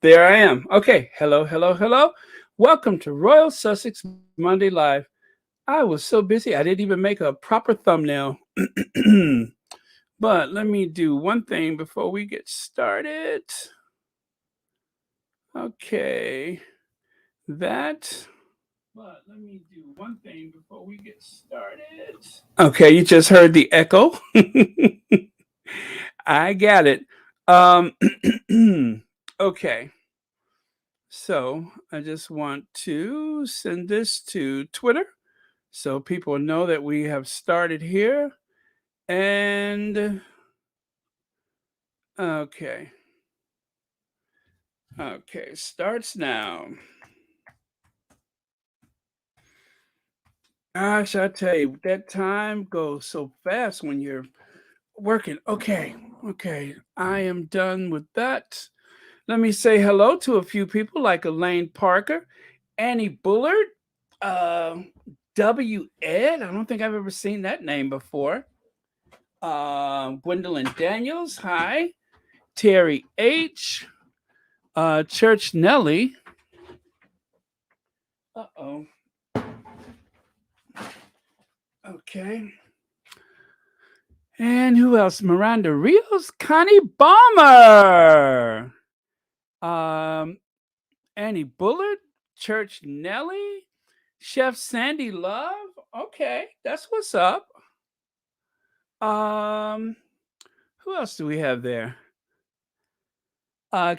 There I am. Okay. Hello, hello, hello. Welcome to Royal Sussex Monday Live. I was so busy, I didn't even make a proper thumbnail. But let me do one thing before we get started. Okay. That. But let me do one thing before we get started. Okay, you just heard the echo. I got it. Um, okay. So I just want to send this to Twitter so people know that we have started here. And okay. Okay, starts now. Gosh, I tell you, that time goes so fast when you're working. Okay, okay. I am done with that. Let me say hello to a few people like Elaine Parker, Annie Bullard, uh, W. Ed. I don't think I've ever seen that name before. Gwendolyn Daniels. Hi. Terry H. Church Nelly. Uh-oh. Okay. And who else? Miranda Rios, Connie Balmer, um, Annie Bullard, Church Nelly, Chef Sandy Love. Okay, that's what's up. Um, who else do we have there?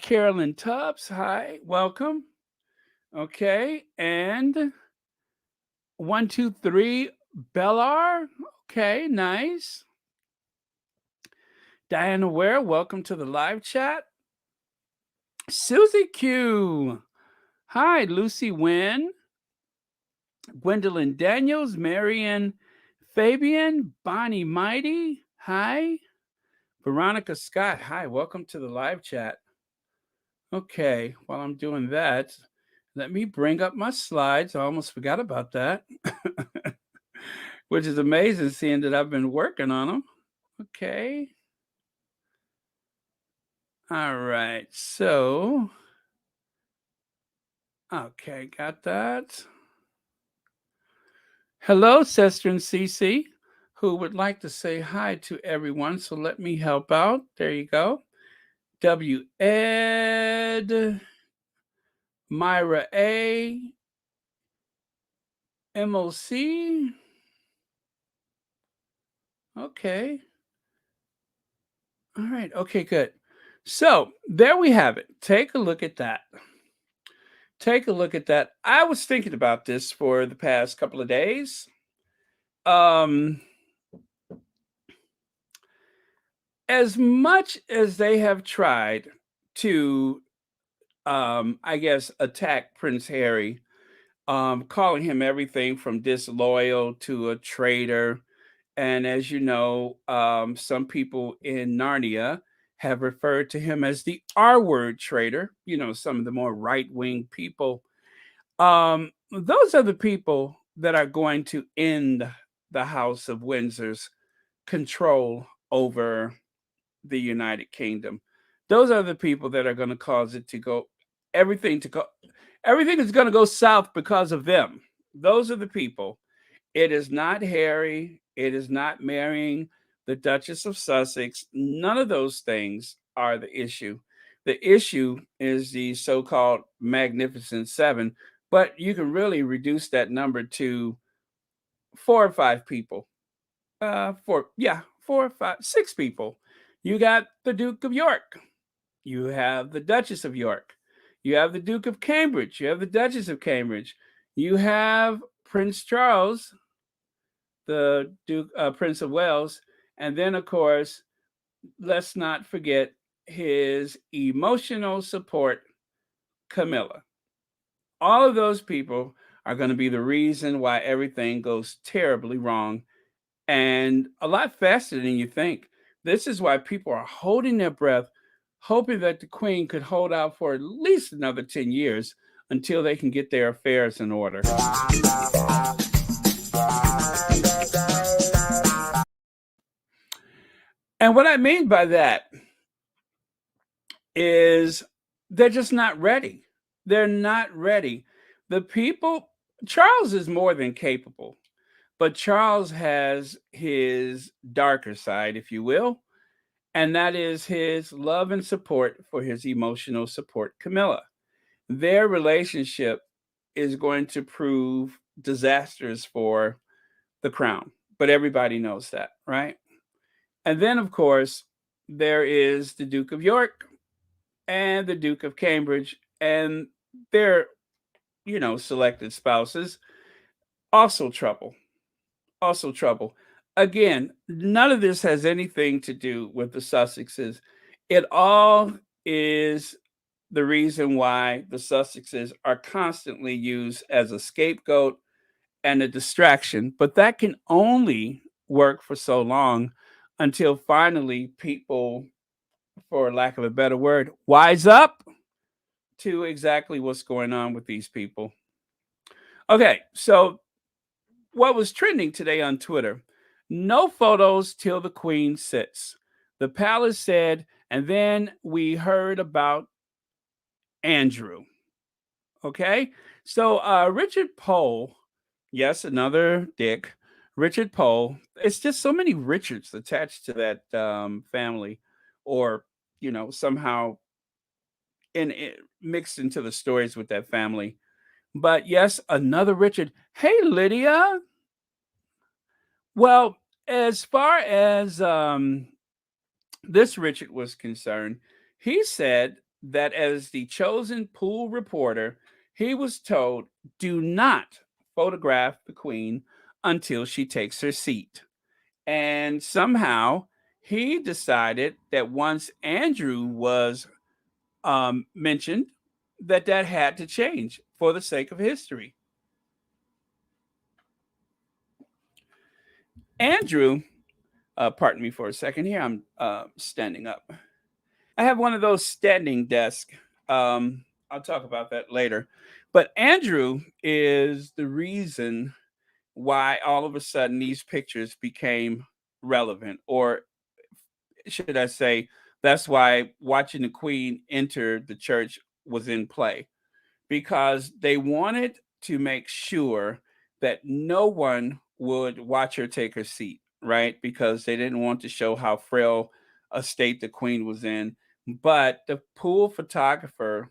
Carolyn Tubbs. Hi, welcome. Okay, and 123 Bellar. Okay, nice. Diana Ware, welcome to the live chat. Susie Q. Hi, Lucy Wynn. Gwendolyn Daniels, Marion Fabian, Bonnie Mighty. Hi. Veronica Scott. Hi, welcome to the live chat. Okay, while I'm doing that, let me bring up my slides. I almost forgot about that, which is amazing seeing that I've been working on them. Okay. All right. So, okay, got that. Hello, Sister and Cece, who would like to say hi to everyone. So let me help out. There you go. W. Ed, Myra A, MOC. Okay. All right. Okay, good. So there we have it. Take a look at that. Take a look at that. I was thinking about this for the past couple of days. Um, as much as they have tried to, I guess, attack Prince Harry, calling him everything from disloyal to a traitor. And as you know, some people in Narnia have referred to him as the R word traitor, some of the more right wing people. Those are the people that are going to end the House of Windsor's control over the United Kingdom. Those are the people that are going to cause it to go, everything to go, everything is going to go south because of them. Those are the people. It is not Harry. It is not marrying the Duchess of Sussex. None of those things are the issue. The issue is the so called Magnificent Seven, but you can really reduce that number to four or five people. Four or five, six people. You got the Duke of York. You have the Duchess of York. You have the Duke of Cambridge. You have the Duchess of Cambridge. You have Prince Charles, the Duke, Prince of Wales, and then of course, let's not forget his emotional support, Camilla. All of those people are going to be the reason why everything goes terribly wrong, and a lot faster than you think. This is why people are holding their breath, hoping that the Queen could hold out for at least another 10 years until they can get their affairs in order. And what I mean by that is They're just not ready. They're not ready. The people, Charles is more than capable, but Charles has his darker side, if you will, and that is his love and support for his emotional support, Camilla. Their relationship is going to prove disastrous for the crown, but everybody knows that, right? And then, of course, there is the Duke of York and the Duke of Cambridge and their, selected spouses. Also trouble. Also trouble. Again, none of this has anything to do with the Sussexes. It all is the reason why the Sussexes are constantly used as a scapegoat and a distraction, but that can only work for so long until finally people, for lack of a better word, wise up to exactly what's going on with these people. Okay, so what was trending today on Twitter? No photos till the Queen sits. The palace said, and then we heard about Andrew. Okay, so Richard Poe, yes, another Dick, Richard Poe. It's just so many Richards attached to that family, or somehow mixed into the stories with that family. But yes, another Richard. Hey, Lydia. Well, as far as this Richard was concerned, he said that as the chosen pool reporter, he was told, do not photograph the Queen until she takes her seat. And somehow he decided that once Andrew was mentioned, that had to change for the sake of history. Andrew, pardon me for a second here, I'm standing up. I have one of those standing desks. I'll talk about that later. But Andrew is the reason why all of a sudden these pictures became relevant, or should I say, that's why watching the Queen enter the church was in play, because they wanted to make sure that no one would watch her take her seat, right? Because they didn't want to show how frail a state the Queen was in. But the pool photographer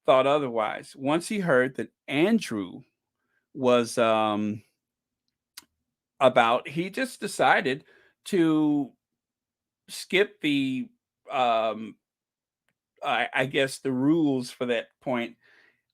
thought otherwise. Once he heard that Andrew was about, he just decided to skip the, um, I guess, the rules for that point.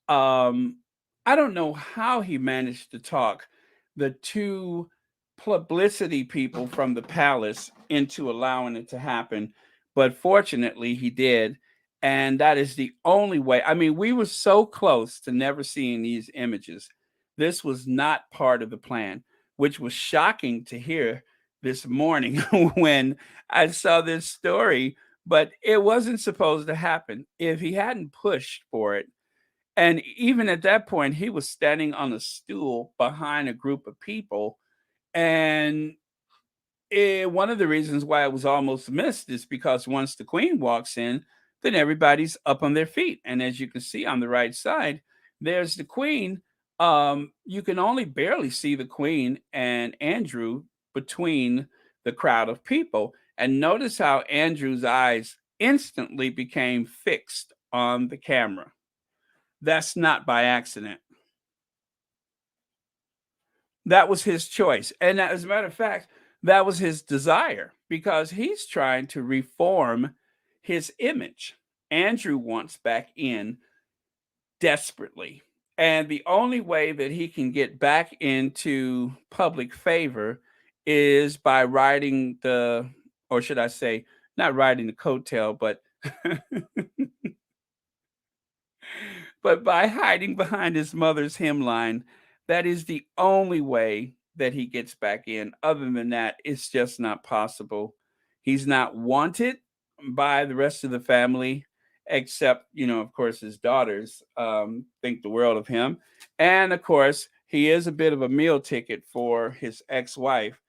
um I don't know how he managed to talk the two publicity people from the palace into allowing it to happen, but fortunately he did. And that is the only way. I mean, we were so close to never seeing these images. This was not part of the plan, which was shocking to hear this morning when I saw this story. But it wasn't supposed to happen. If he hadn't pushed for it, and even at that point, he was standing on a stool behind a group of people. And one of the reasons why it was almost missed is because once the Queen walks in, then everybody's up on their feet. And as you can see on the right side, there's the Queen. You can only barely see the Queen and Andrew between the crowd of people. And notice how Andrew's eyes instantly became fixed on the camera. That's not by accident. That was his choice. And as a matter of fact, that was his desire because he's trying to reform his image. Andrew wants back in desperately. And the only way that he can get back into public favor is by riding the, or should I say, not riding the coattail, but by hiding behind his mother's hemline. That is the only way that he gets back in. Other than that, it's just not possible. He's not wanted by the rest of the family, except, of course, his daughters think the world of him. And of course, he is a bit of a meal ticket for his ex wife.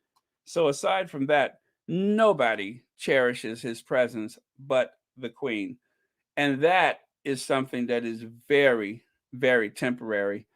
So aside from that, nobody cherishes his presence but the Queen. And that is something that is very, very temporary.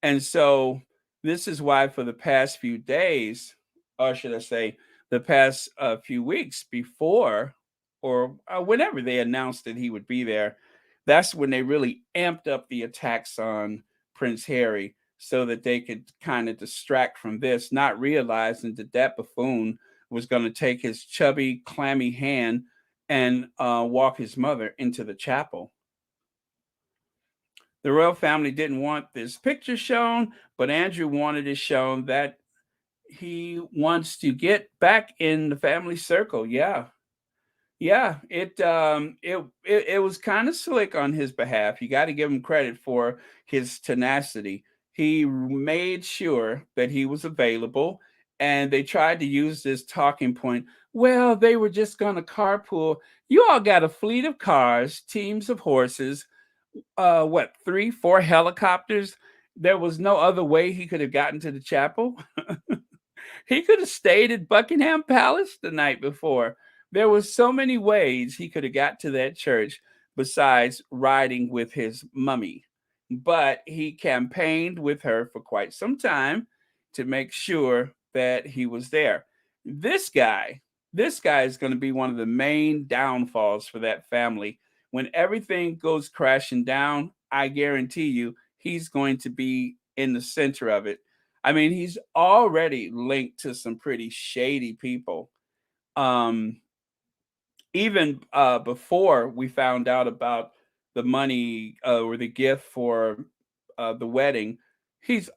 And so this is why for the past few days, or should I say, the past few weeks before or whenever they announced that he would be there, that's when they really amped up the attacks on Prince Harry so that they could kind of distract from this, not realizing that that buffoon was going to take his chubby, clammy hand and walk his mother into the chapel. The royal family didn't want this picture shown, but Andrew wanted it shown that he wants to get back in the family circle. Yeah. Yeah, it was kind of slick on his behalf. You got to give him credit for his tenacity. He made sure that he was available, and they tried to use this talking point. Well, they were just going to carpool. You all got a fleet of cars, teams of horses, what, three, four helicopters? There was no other way he could have gotten to the chapel. He could have stayed at Buckingham Palace the night before. There were so many ways he could have got to that church besides riding with his mummy. But he campaigned with her for quite some time to make sure that he was there. This guy, this guy is going to be one of the main downfalls for that family. When everything goes crashing down, I guarantee you he's going to be in the center of it. I mean, he's already linked to some pretty shady people. Um, Even before we found out about the money or the gift for the wedding, he's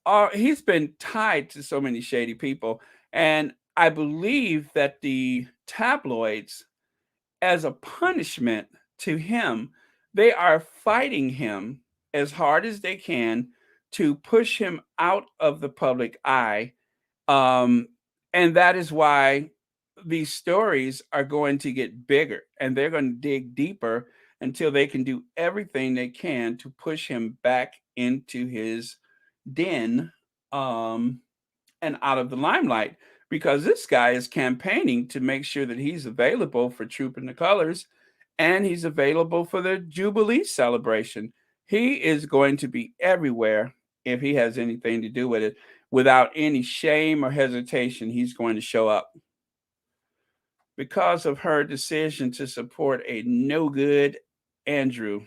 been tied to so many shady people, and I believe that the tabloids, as a punishment to him, they are fighting him as hard as they can to push him out of the public eye. um, and that is why these stories are going to get bigger and they're going to dig deeper until they can do everything they can to push him back into his den, um, and out of the limelight, because this guy is campaigning to make sure that he's available for Trooping the Colors and he's available for the Jubilee celebration. He is going to be everywhere if he has anything to do with it. Without any shame or hesitation, he's going to show up because of her decision to support a no good Andrew.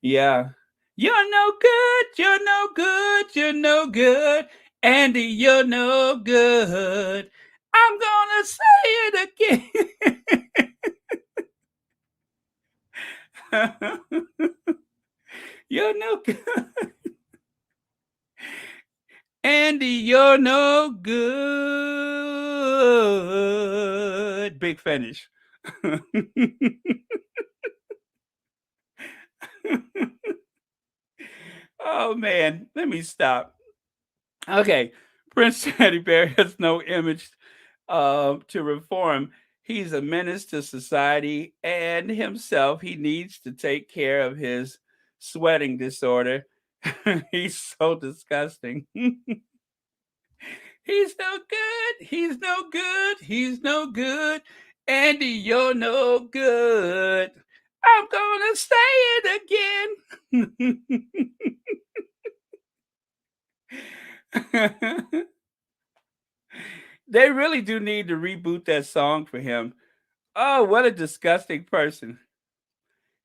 Yeah. You're no good, you're no good, you're no good. Andy, you're no good. I'm gonna say it again. You're no good. Andy, you're no good. Big finish. Oh man, let me stop. Okay, Prince Teddy Bear has no image to reform. He's a menace to society and himself. He needs to take care of his sweating disorder. He's so disgusting. He's no good. He's no good. He's no good. Andy, you're no good. I'm gonna say it again. They really do need to reboot that song for him. Oh, what a disgusting person.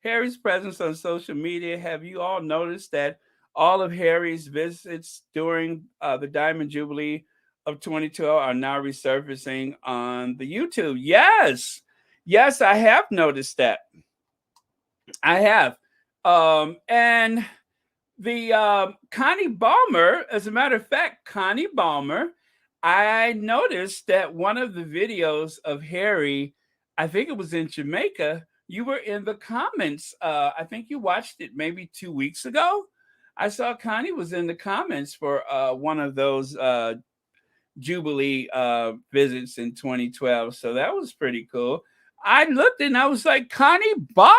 Harry's presence on social media. Have you all noticed that all of Harry's visits during the Diamond Jubilee of 2012 are now resurfacing on the YouTube? Yes. Yes, I have noticed that. I have. And the Connie Balmer, as a matter of fact, Connie Balmer, I noticed that one of the videos of Harry, I think it was in Jamaica, you were in the comments. I think you watched it maybe 2 weeks ago. I saw Connie was in the comments for one of those Jubilee visits in 2012. So that was pretty cool. I looked and I was like, Connie Balmer.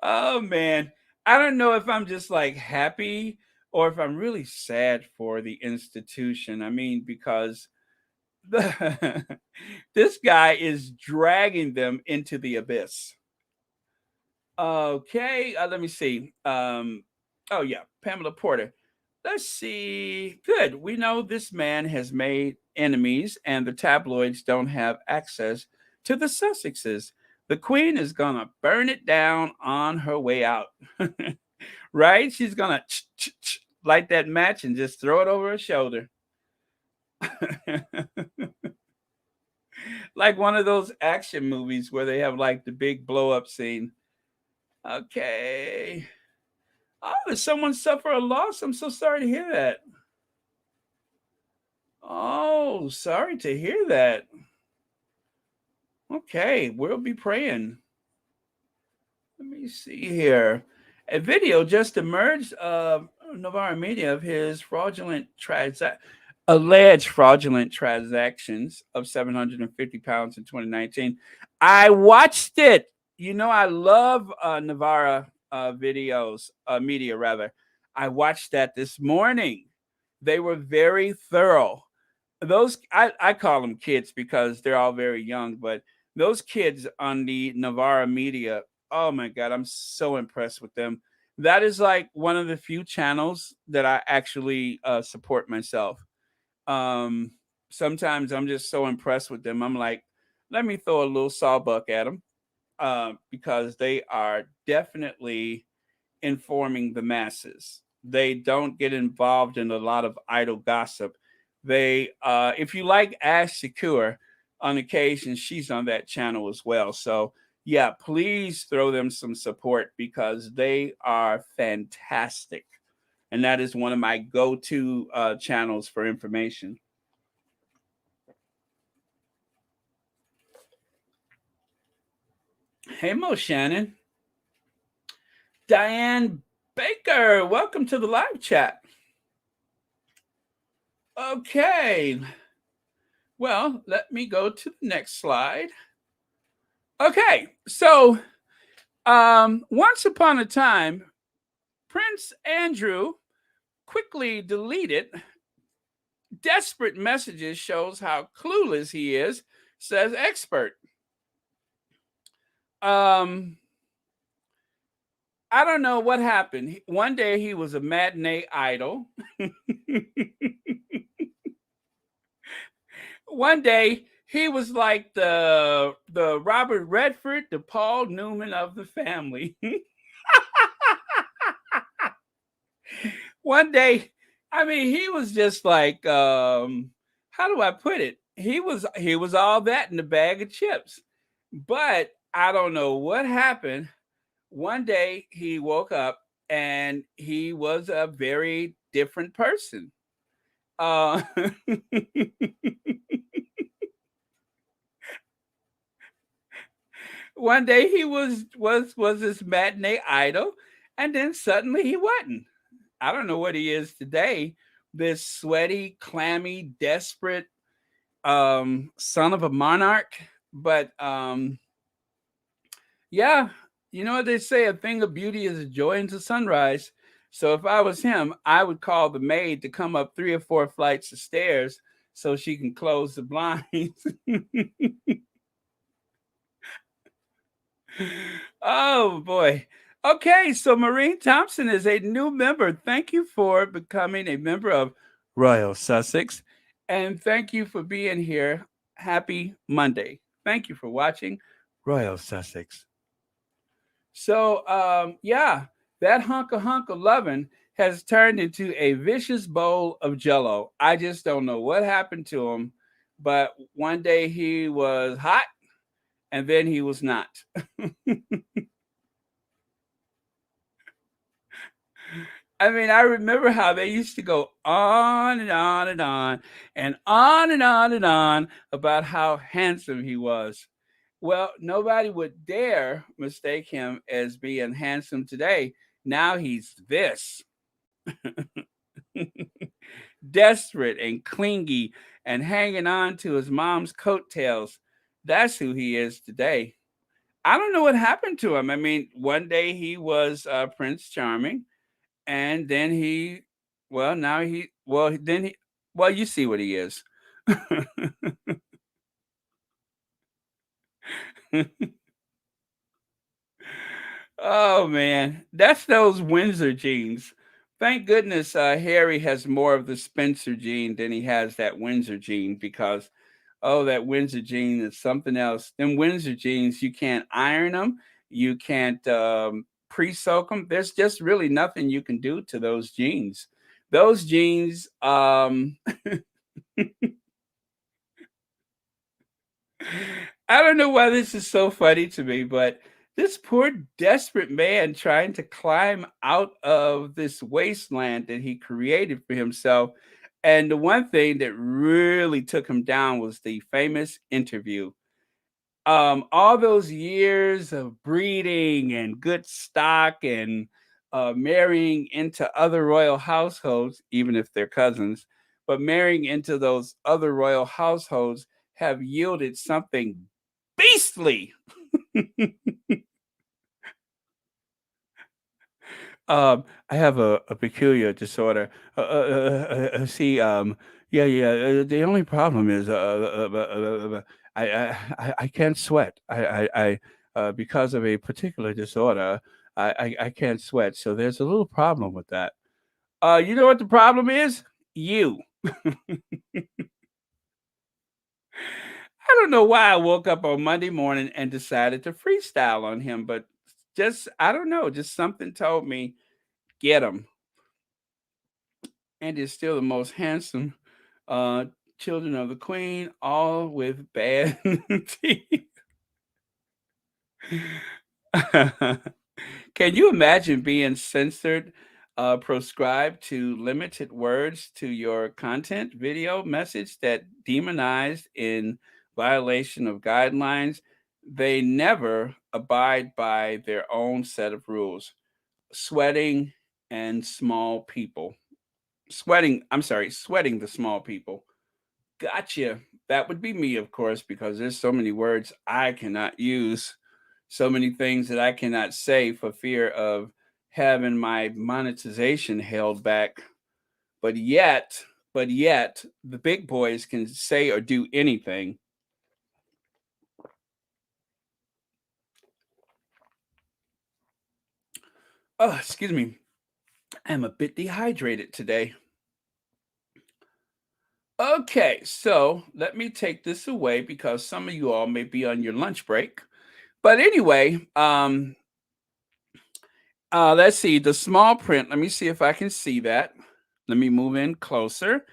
Oh man, I don't know if I'm just like happy or if I'm really sad for the institution. I mean, because the, this guy is dragging them into the abyss. Okay, let me see. Oh yeah, Pamela Porter. Let's see. Good. We know this man has made enemies, and the tabloids don't have access to the Sussexes. The Queen is gonna burn it down on her way out, right? She's gonna light that match and just throw it over her shoulder, like one of those action movies where they have like the big blow up scene. Okay. Oh, did someone suffer a loss? I'm so sorry to hear that. Oh, sorry to hear that. Okay, we'll be praying. Let me see here. A video just emerged of Navarre Media of his alleged fraudulent transactions of 750 pounds in 2019. I watched it. You know, I love Navarra videos, media rather. I watched that this morning. They were very thorough. Those I call them kids because they're all very young, but those kids on the Navarra media, oh my god, I'm so impressed with them. That is like one of the few channels that I actually support myself. um Sometimes I'm just so impressed with them. I'm like, let me throw a little sawbuck at them, because they are definitely informing the masses. They don't get involved in a lot of idle gossip. They, if you like Ash Shakur, on occasion she's on that channel as well. So yeah, please throw them some support because they are fantastic, and that is one of my go-to channels for information. Hey Mo Shannon, Diane Baker, welcome to the live chat. Okay, well, let me go to the next slide. Okay, so once upon a time, Prince Andrew quickly deleted desperate messages, shows how clueless he is, says expert. Um, I don't know what happened. One day he was a matinee idol. One day he was like the Robert Redford, the Paul Newman of the family. One day, I mean, he was just like, how do I put it? He was all that in a bag of chips. But I don't know what happened. One day he woke up and he was a very different person. Uh, One day he was this matinee idol, and then suddenly he wasn't. I don't know what he is today. This sweaty, clammy, desperate son of a monarch. But yeah, you know what they say, a thing of beauty is a joy into sunrise. So if I was him, I would call the maid to come up 3 or 4 flights of stairs so she can close the blinds. Oh boy. Okay, so Maureen Thompson is a new member. Thank you for becoming a member of Royal Sussex. And thank you for being here. Happy Monday. Thank you for watching Royal Sussex. So yeah, that hunk of lovin' has turned into a vicious bowl of jello. I just don't know what happened to him, but one day he was hot and then he was not. I mean, I remember how they used to go on and on and on and on and on and on about how handsome he was. Well, nobody would dare mistake him as being handsome today. Now he's this desperate and clingy and hanging on to his mom's coattails. That's who he is today. I don't know what happened to him. I mean, one day he was Prince Charming, and then he Well, now then well, you see what he is. Oh man, that's those Windsor genes. Thank goodness Harry has more of the Spencer gene than he has that Windsor gene because oh, that Windsor gene is something else. Them Windsor genes, you can't iron them, you can't pre-soak them. There's just really nothing you can do to those genes. Those genes, I don't know why this is so funny to me, but this poor desperate man trying to climb out of this wasteland that he created for himself. And the one thing that really took him down was the famous interview. All those years of breeding and good stock and marrying into other royal households, even if they're cousins, but marrying into those other royal households have yielded something beastly. I have a peculiar disorder. See, the only problem is I can't sweat. Because of a particular disorder, I can't sweat. So there's a little problem with that. You know what the problem is? You. I don't know why I woke up on Monday morning and decided to freestyle on him, but just I don't know, just something told me get him. And is still the most handsome uh children of the queen, all with bad teeth. Can you imagine being censored, proscribed to limited words to your content, video, message that demonized in violation of guidelines? They never abide by their own set of rules. Sweating and small people. Sweating the small people. Gotcha. That would be me, of course, because there's so many words I cannot use, so many things that I cannot say for fear of having my monetization held back. But yet, but yet, the big boys can say or do anything. Oh, excuse me. I'm a bit dehydrated today. Okay, so let me take this away because some of you all may be on your lunch break. But anyway, let's see the small print. Let me see if I can see that. Let me move in closer.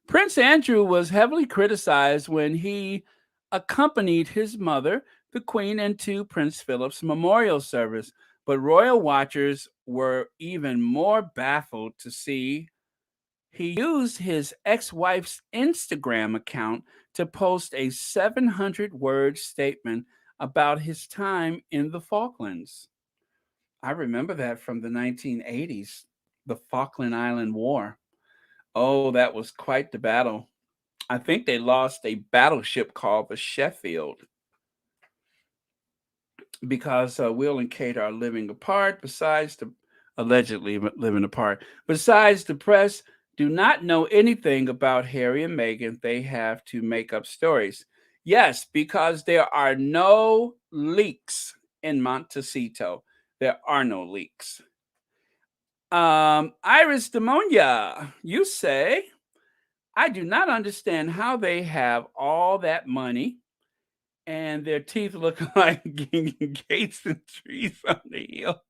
Prince Andrew was heavily criticized when he accompanied his mother, the Queen, into Prince Philip's memorial service. But royal watchers were even more baffled to see he used his ex wife's Instagram account to post a 700-word statement about his time in the Falklands. I remember that from the 1980s, the Falkland Island War. Oh, that was quite the battle. I think they lost a battleship called the Sheffield because Will and Kate are living apart. Besides the allegedly living apart. Besides, the press do not know anything about Harry and Meghan. They have to make up stories. Yes, because there are no leaks in Montecito. There are no leaks. Iris Demonia, you say, I do not understand how they have all that money and their teeth look like gates and trees on the hill.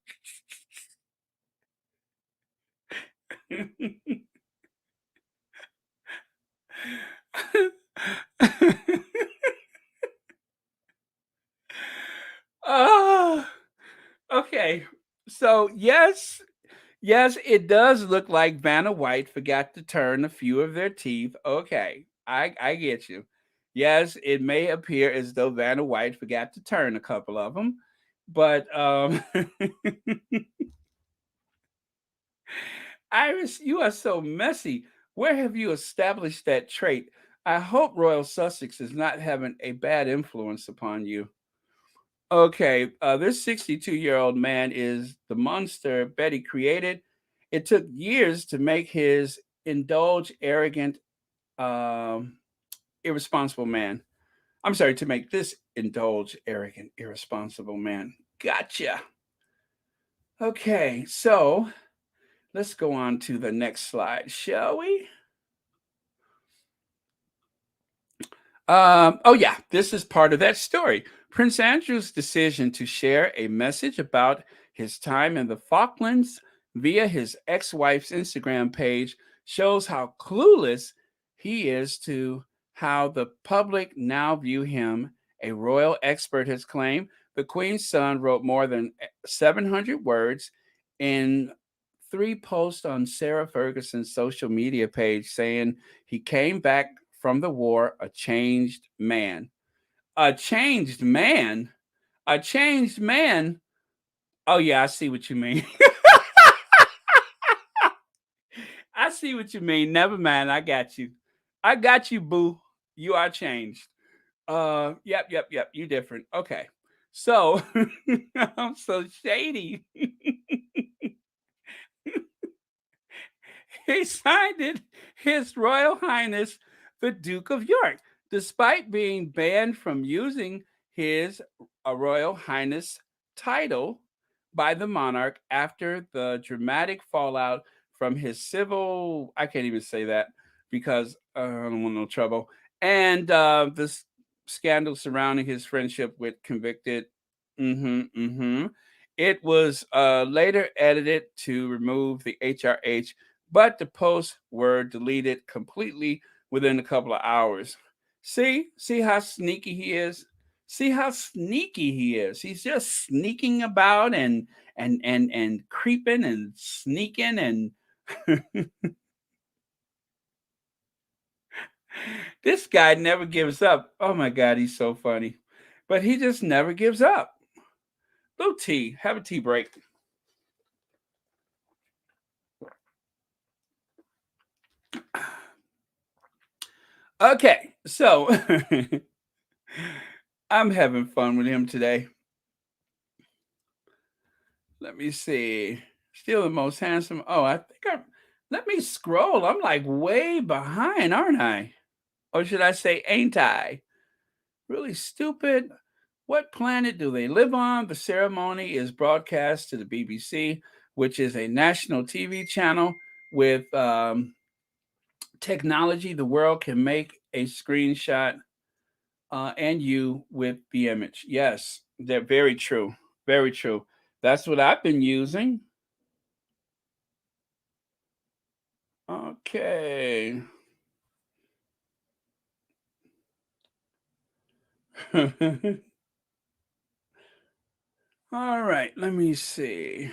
Oh, okay. So yes, it does look like Vanna White forgot to turn a few of their teeth. Okay, I get you. Yes, it may appear as though Vanna White forgot to turn a couple of them, but Iris, you are so messy. Where have you established that trait? I hope Royal Sussex is not having a bad influence upon you. Okay, this 62-year-old man is the monster Betty created, It took years to make his indulge arrogant, um, irresponsible man. I'm sorry, to make this indulge arrogant, irresponsible man. Gotcha. Okay, so let's go on to the next slide, shall we? Oh, yeah, this is part of that story. Prince Andrew's decision to share a message about his time in the Falklands via his ex wife's Instagram page shows how clueless he is to how the public now view him. A royal expert has claimed the Queen's son wrote more than 700 words in three posts on Sarah Ferguson's social media page saying he came back from the war a changed man. A changed man? A changed man? Oh, yeah, I see what you mean. I see what you mean. Never mind. I got you. I got you, boo. You are changed. Yep. You different. Okay. So I'm so shady. He signed it, His Royal Highness the Duke of York, despite being banned from using his Royal Highness title by the monarch after the dramatic fallout from his civil, I can't even say that because I don't want no trouble, and this scandal surrounding his friendship with convicted. It was later edited to remove the HRH, but the posts were deleted completely within a couple of hours. See how sneaky he is. See how sneaky he is. He's just sneaking about and creeping and sneaking and this guy never gives up. Oh my god, he's so funny. But he just never gives up. Little tea. Have a tea break. Okay, so I'm having fun with him today. Let me see. Still the most handsome. Oh, I think I'm. Let me scroll. I'm like way behind, aren't I? Or should I say, ain't I? Really stupid. What planet do they live on? The ceremony is broadcast to the BBC, which is a national TV channel with technology. The world can make a screenshot and you with the image. Yes, they're very true. Very true. That's what I've been using. Okay. All right, let me see.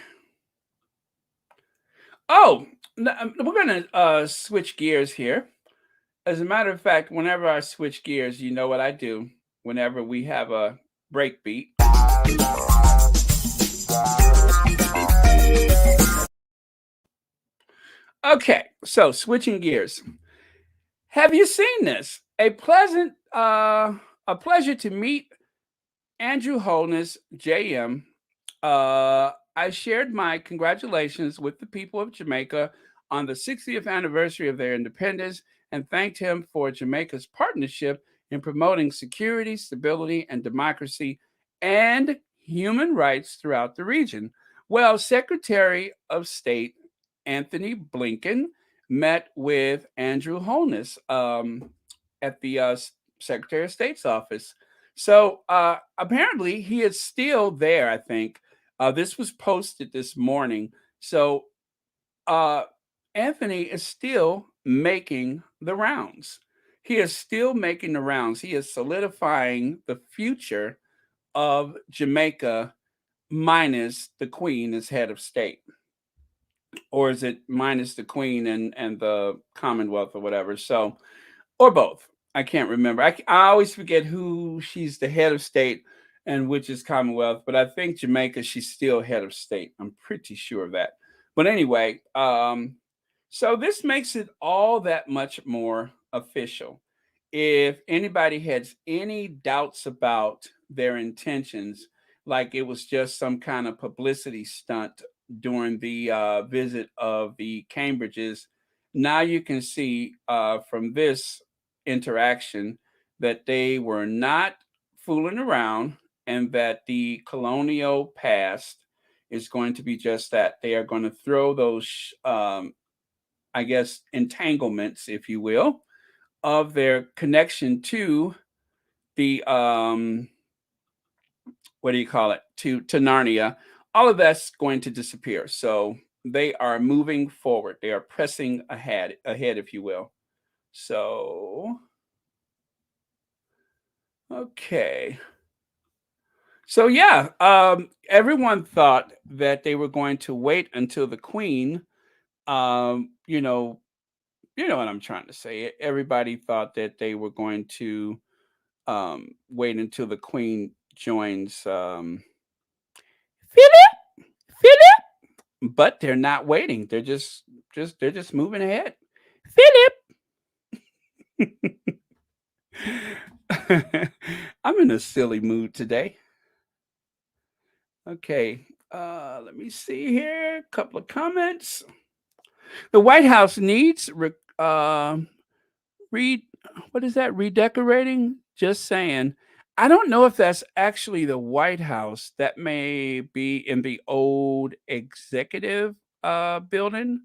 Oh, we're going to switch gears here. As a matter of fact, whenever I switch gears, you know what I do whenever we have a break beat. Okay, so switching gears. Have you seen this? A pleasure to meet Andrew Holness, JM. I shared my congratulations with the people of Jamaica on the 60th anniversary of their independence and thanked him for Jamaica's partnership in promoting security, stability, and democracy and human rights throughout the region. Well, Secretary of State Anthony Blinken met with Andrew Holness at the Secretary of State's office. So apparently he is still there, I think. This was posted this morning. So uh, Anthony is still making the rounds. He is still making the rounds. He is solidifying the future of Jamaica minus the Queen as head of state. Or is it minus the Queen and the Commonwealth or whatever? So, or both. I can't remember. I always forget who she's the head of state and which is Commonwealth, but I think Jamaica, she's still head of state. I'm pretty sure of that. But anyway, so this makes it all that much more official. If anybody has any doubts about their intentions, like it was just some kind of publicity stunt during the visit of the Cambridges. Now you can see from this interaction that they were not fooling around and that the colonial past is going to be just that. They are going to throw those, I guess, entanglements, if you will, of their connection to the what do you call it, to Narnia. All of that's going to disappear. So they are moving forward. They are pressing ahead, if you will. So okay. So yeah, everyone thought that they were going to wait until the Queen, um, you know, you know what I'm trying to say. Everybody thought that they were going to wait until the Queen joins Philip, Philip, but they're not waiting. They're just moving ahead. Philip. I'm in a silly mood today. Okay, let me see here. A couple of comments. The White House needs read what is that? Redecorating? Just saying. I don't know if that's actually the White House. That may be in the old executive building,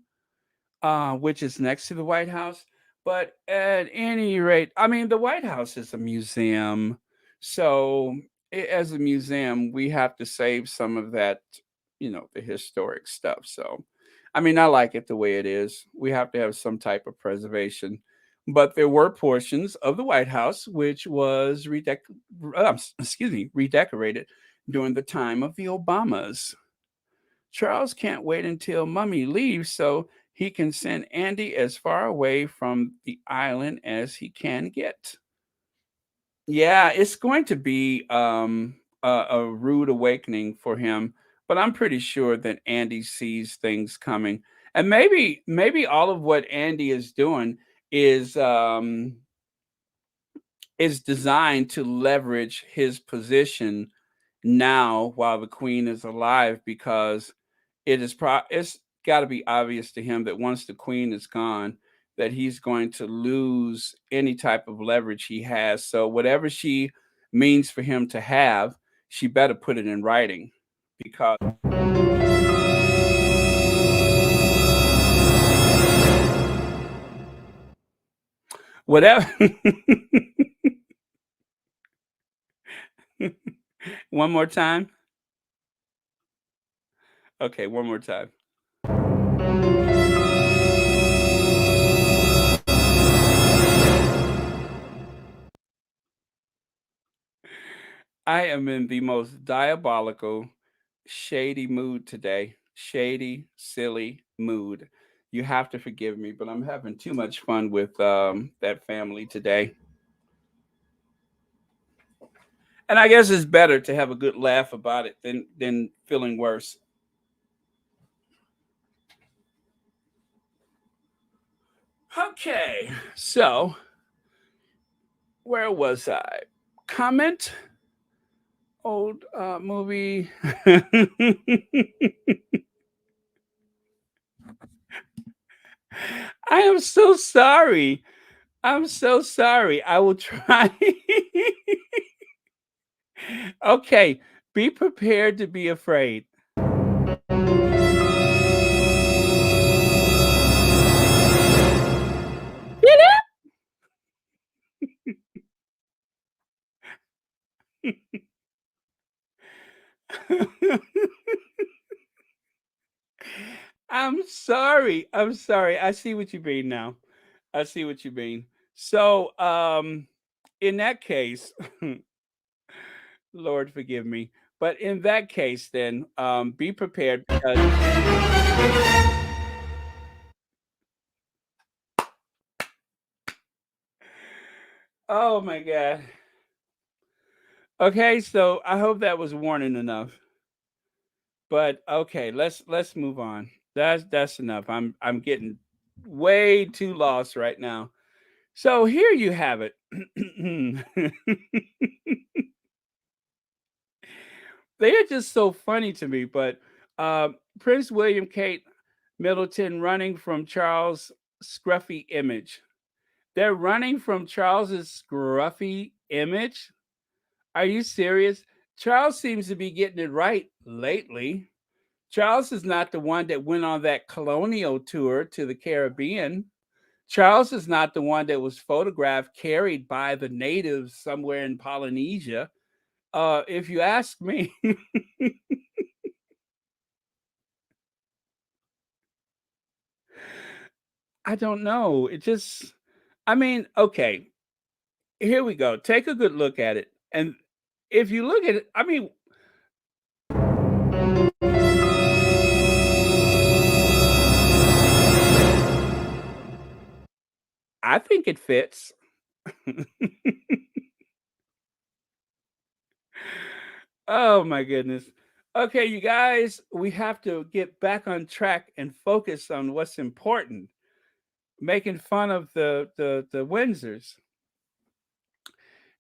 which is next to the White House. But at any rate, I mean, the White House is a museum. So, as a museum, we have to save some of that, the historic stuff. So, I mean, I like it the way it is. We have to have some type of preservation. But there were portions of the White House which was excuse me, redecorated during the time of the Obamas. Charles can't wait until Mummy leaves so he can send Andy as far away from the island as he can get. Yeah, it's going to be a rude awakening for him, but I'm pretty sure that Andy sees things coming. And maybe all of what Andy is doing is is designed to leverage his position now while the queen is alive because it's got to be obvious to him that once the queen is gone that he's going to lose any type of leverage he has. So whatever she means for him to have, she better put it in writing because whatever. One more time. Okay, one more time. I am in the most diabolical, shady mood today. Shady, silly mood. You have to forgive me, but I'm having too much fun with that family today. And I guess it's better to have a good laugh about it than feeling worse. Okay, so where was I? Comment old movie. I am so sorry. I'm so sorry. I will try. Okay, be prepared to be afraid. I'm sorry. I'm sorry. I see what you mean now. I see what you mean. So, in that case, Lord forgive me. But in that case, then be prepared because oh my god. Okay, so I hope that was warning enough. But okay, let's move on. That's enough. I'm getting way too lost right now. So here you have it. They are just so funny to me, but Prince William, Kate Middleton running from Charles' scruffy image. They're running from Charles's scruffy image? Are you serious? Charles seems to be getting it right lately. Charles is not the one that went on that colonial tour to the Caribbean. Charles is not the one that was photographed carried by the natives somewhere in Polynesia. If you ask me, I don't know. I mean, okay, here we go. Take a good look at it. And if you look at it, I mean, I think it fits. Oh my goodness. Okay, you guys, we have to get back on track and focus on what's important. Making fun of the Windsors.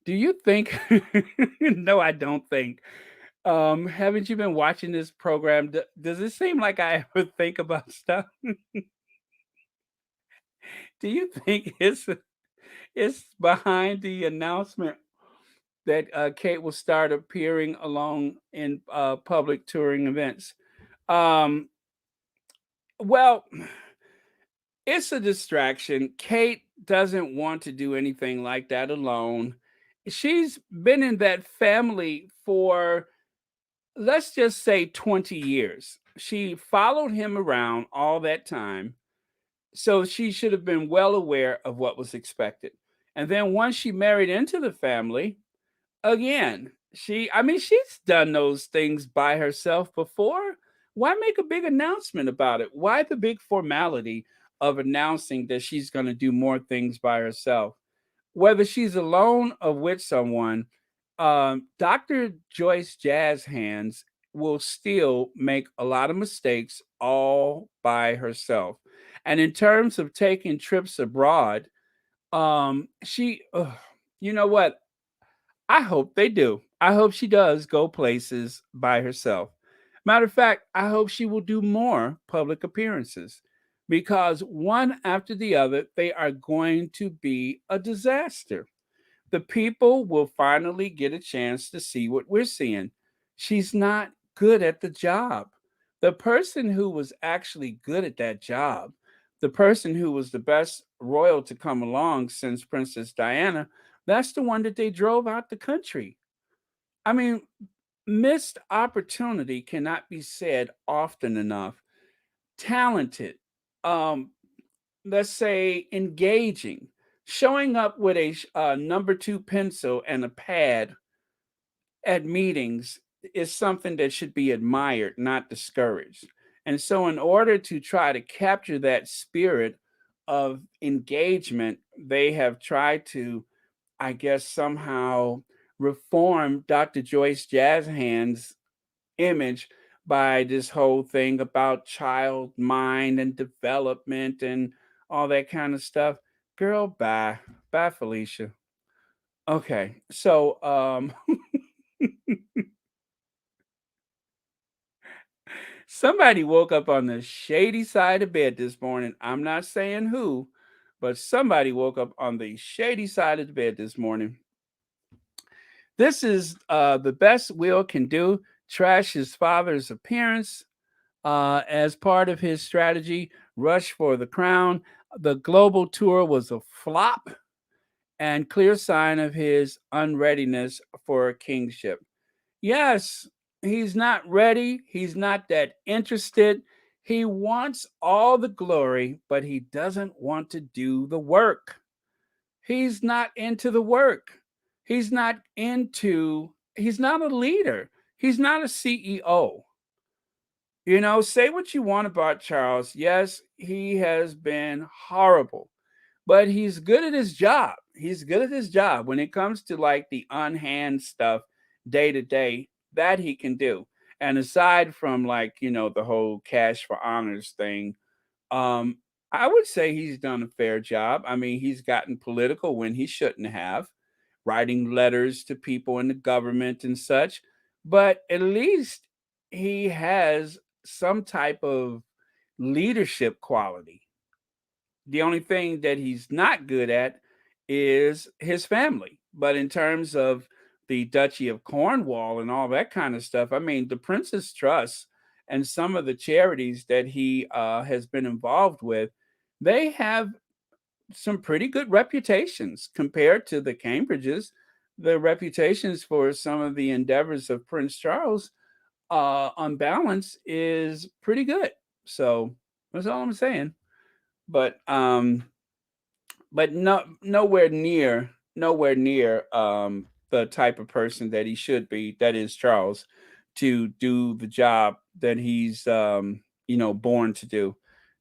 Do you think No, I don't think. Haven't you been watching this program? Does it seem like I ever think about stuff? Do you think it's behind the announcement that Kate will start appearing along in public touring events? Um, well, it's a distraction. Kate doesn't want to do anything like that alone. She's been in that family for, let's just say, 20 years. She followed him around all that time. So she should have been well aware of what was expected. And then once she married into the family, again, I mean, she's done those things by herself before. Why make a big announcement about it? Why the big formality of announcing that she's going to do more things by herself? Whether she's alone or with someone, Dr. Joyce Jazz Hands will still make a lot of mistakes all by herself. And in terms of taking trips abroad, you know what? I hope they do. I hope she does go places by herself. Matter of fact, I hope she will do more public appearances because one after the other, they are going to be a disaster. The people will finally get a chance to see what we're seeing. She's not good at the job. The person who was actually good at that job, the person who was the best royal to come along since Princess Diana, that's the one that they drove out the country. I mean, missed opportunity cannot be said often enough. Talented, um, let's say engaging, showing up with a number two pencil and a pad at meetings is something that should be admired, not discouraged. And so, in order to try to capture that spirit of engagement, they have tried to, I guess, somehow reform Dr. Joyce Jazz Hands' image by this whole thing about child mind and development and all that kind of stuff. Girl, bye. Bye, Felicia. Okay. So, somebody woke up on the shady side of bed this morning. I'm not saying who, but somebody woke up on the shady side of the bed this morning. This is the best Will can do. Trash his father's appearance as part of his strategy. Rush for the crown. The global tour was a flop and clear sign of his unreadiness for kingship. Yes, he's not ready. He's not that interested. He wants all the glory, but he doesn't want to do the work. He's not into the work. He's not a leader. He's not a CEO. You know, say what you want about Charles. Yes, he has been horrible, but he's good at his job. He's good at his job when it comes to like the on hand stuff day to day that he can do. And aside from like, the whole cash for honors thing, um, I would say he's done a fair job. I mean, he's gotten political when he shouldn't have, writing letters to people in the government and such. But at least he has some type of leadership quality. The only thing that he's not good at is his family. But in terms of the Duchy of Cornwall and all that kind of stuff, I mean, the Prince's Trust and some of the charities that he has been involved with, they have some pretty good reputations compared to the Cambridges. The reputations for some of the endeavors of Prince Charles, on balance, is pretty good. So that's all I'm saying. But nowhere near the type of person that he should be, that is Charles, to do the job that he's born to do.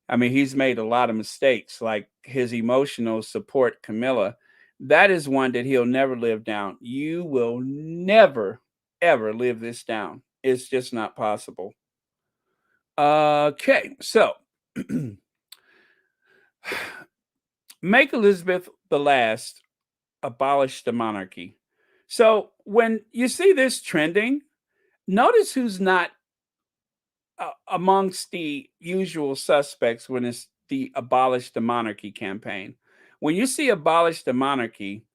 I mean, he's made a lot of mistakes, like his emotional support Camilla. That is one that he'll never live down. You will never ever live this down. It's just not possible. Okay, so make Elizabeth the last abolish the monarchy. So when you see this trending, notice who's not amongst the usual suspects when it's the abolish the monarchy campaign. When you see abolish the monarchy,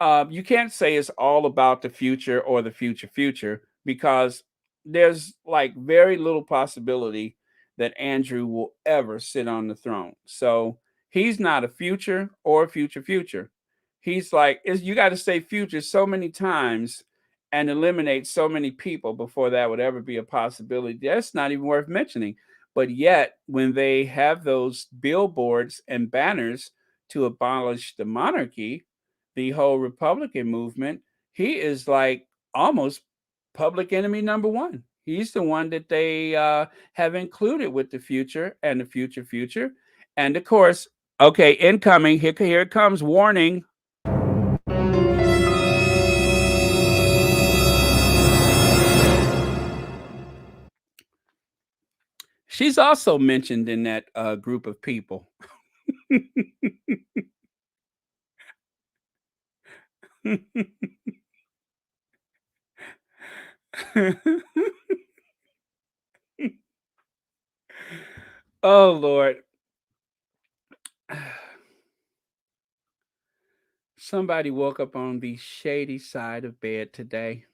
you can't say it's all about the future or the future because there's like very little possibility that Andrew will ever sit on the throne. So he's not a future or future. He's like, you got to say future so many times and eliminate so many people before that would ever be a possibility. That's not even worth mentioning. But yet, when they have those billboards and banners to abolish the monarchy, the whole Republican movement, he is like almost public enemy number one. He's the one that they have included with the future and the future. And of course, okay, incoming, here it comes, warning. She's also mentioned in that group of people. Oh, Lord. Somebody woke up on the shady side of bed today.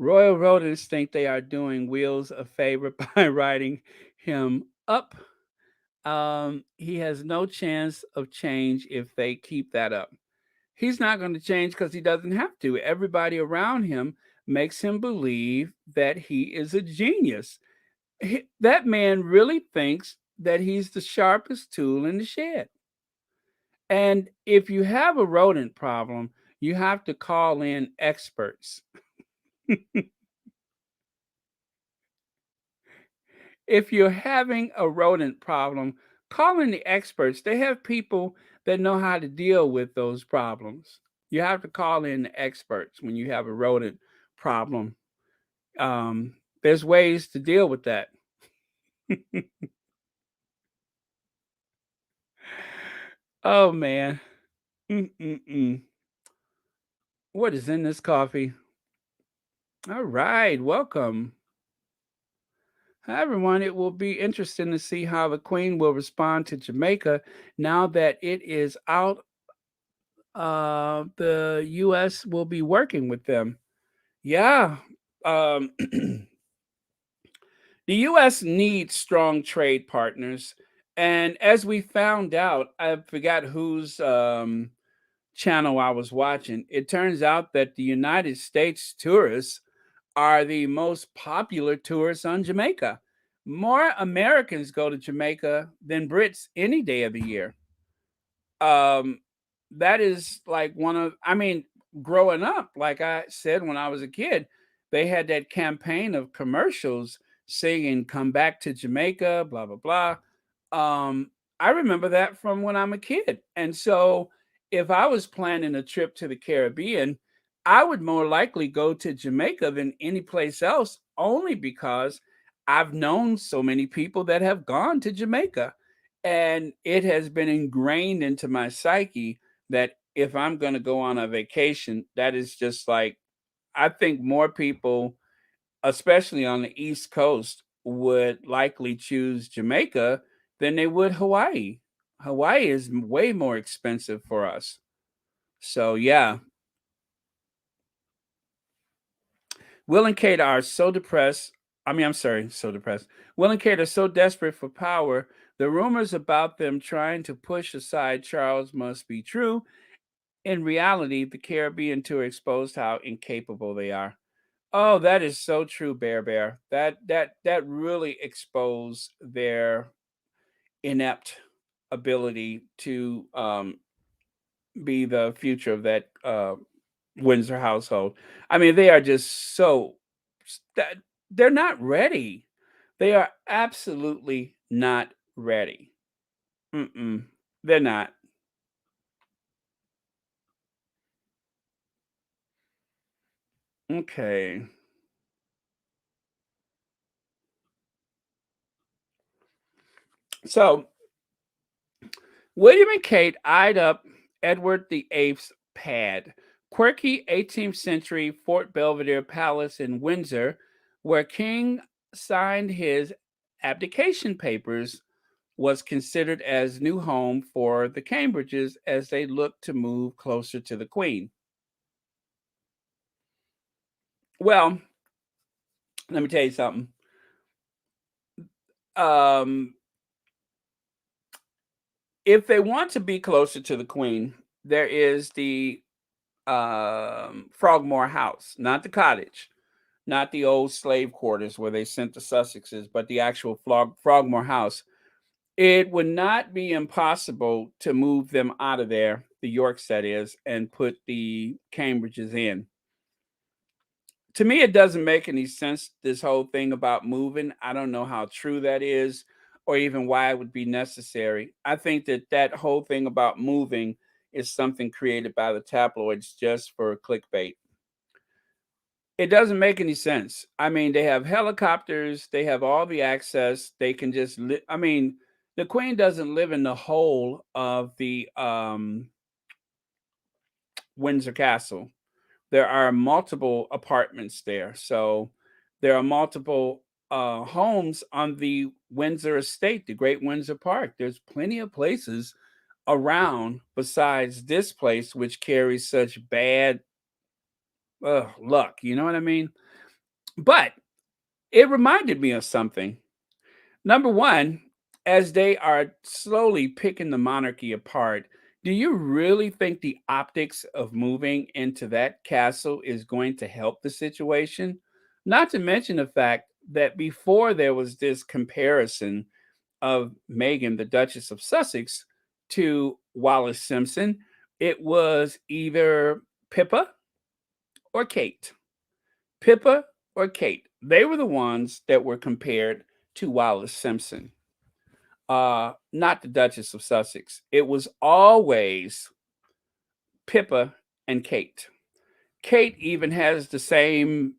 Royal rodents think they are doing Wills a favor by writing him up. He has no chance of change if they keep that up. He's not going to change because he doesn't have to. Everybody around him makes him believe that he is a genius. That man really thinks that he's the sharpest tool in the shed. And if you have a rodent problem, you have to call in experts. If you're having a rodent problem, call in the experts. They have people that know how to deal with those problems. You have to call in the experts when you have a rodent problem. There's ways to deal with that. Oh man. Mm-mm-mm. What is in this coffee? All right, welcome. Hi, everyone. It will be interesting to see how the Queen will respond to Jamaica now that it is out. The U.S. will be working with them. Yeah. The U.S. needs strong trade partners. And as we found out, I forgot whose channel I was watching. It turns out that the United States tourists are the most popular tourists on Jamaica. More Americans go to Jamaica than Brits any day of the year. Um, that is like I mean, growing up, like I said when I was a kid, they had that campaign of commercials singing "Come back to Jamaica," blah blah blah. I remember that from when I'm a kid, and so if I was planning a trip to the Caribbean, I would more likely go to Jamaica than any place else, only because I've known so many people that have gone to Jamaica. And it has been ingrained into my psyche that if I'm going to go on a vacation, that is just like, I think more people, especially on the East Coast, would likely choose Jamaica than they would Hawaii. Hawaii is way more expensive for us. So yeah, Will and Kate are so depressed. I'm sorry, so depressed. Will and Kate are so desperate for power. The rumors about them trying to push aside Charles must be true. In reality, the Caribbean tour exposed how incapable they are. Oh, that is so true, Bear Bear. That really exposed their inept ability to be the future of that Windsor household. I mean, they are just so that they're not ready. They are absolutely not ready. Mm-mm, they're not. Okay. So William and Kate eyed up Edward the Eighth's pad, quirky 18th century Fort Belvedere Palace in Windsor, where King signed his abdication papers, was considered as new home for the Cambridges as they looked to move closer to the Queen. Well, let me tell you something. Um, if they want to be closer to the Queen, there is the Frogmore House, not the cottage, not the old slave quarters where they sent the Sussexes, but the actual Frogmore House. It would not be impossible to move them out of there, the Yorks that is, and put the Cambridges in. To me, it doesn't make any sense, this whole thing about moving. I don't know how true that is or even why it would be necessary. I think that that whole thing about moving is something created by the tabloids just for clickbait. It doesn't make any sense. I mean, they have helicopters, they have all the access, they can just I mean, the Queen doesn't live in the whole of the Windsor Castle. There are multiple apartments there. So there are multiple homes on the Windsor estate, the Great Windsor Park. There's plenty of places around besides this place, which carries such bad luck. You know what I mean? But it reminded me of something. Number one, as they are slowly picking the monarchy apart, do you really think the optics of moving into that castle is going to help the situation? Not to mention the fact that before there was this comparison of Meghan, the Duchess of Sussex, to Wallis Simpson, it was either Pippa or Kate. Pippa or Kate. They were the ones that were compared to Wallis Simpson, not the Duchess of Sussex. It was always Pippa and Kate. Kate even has the same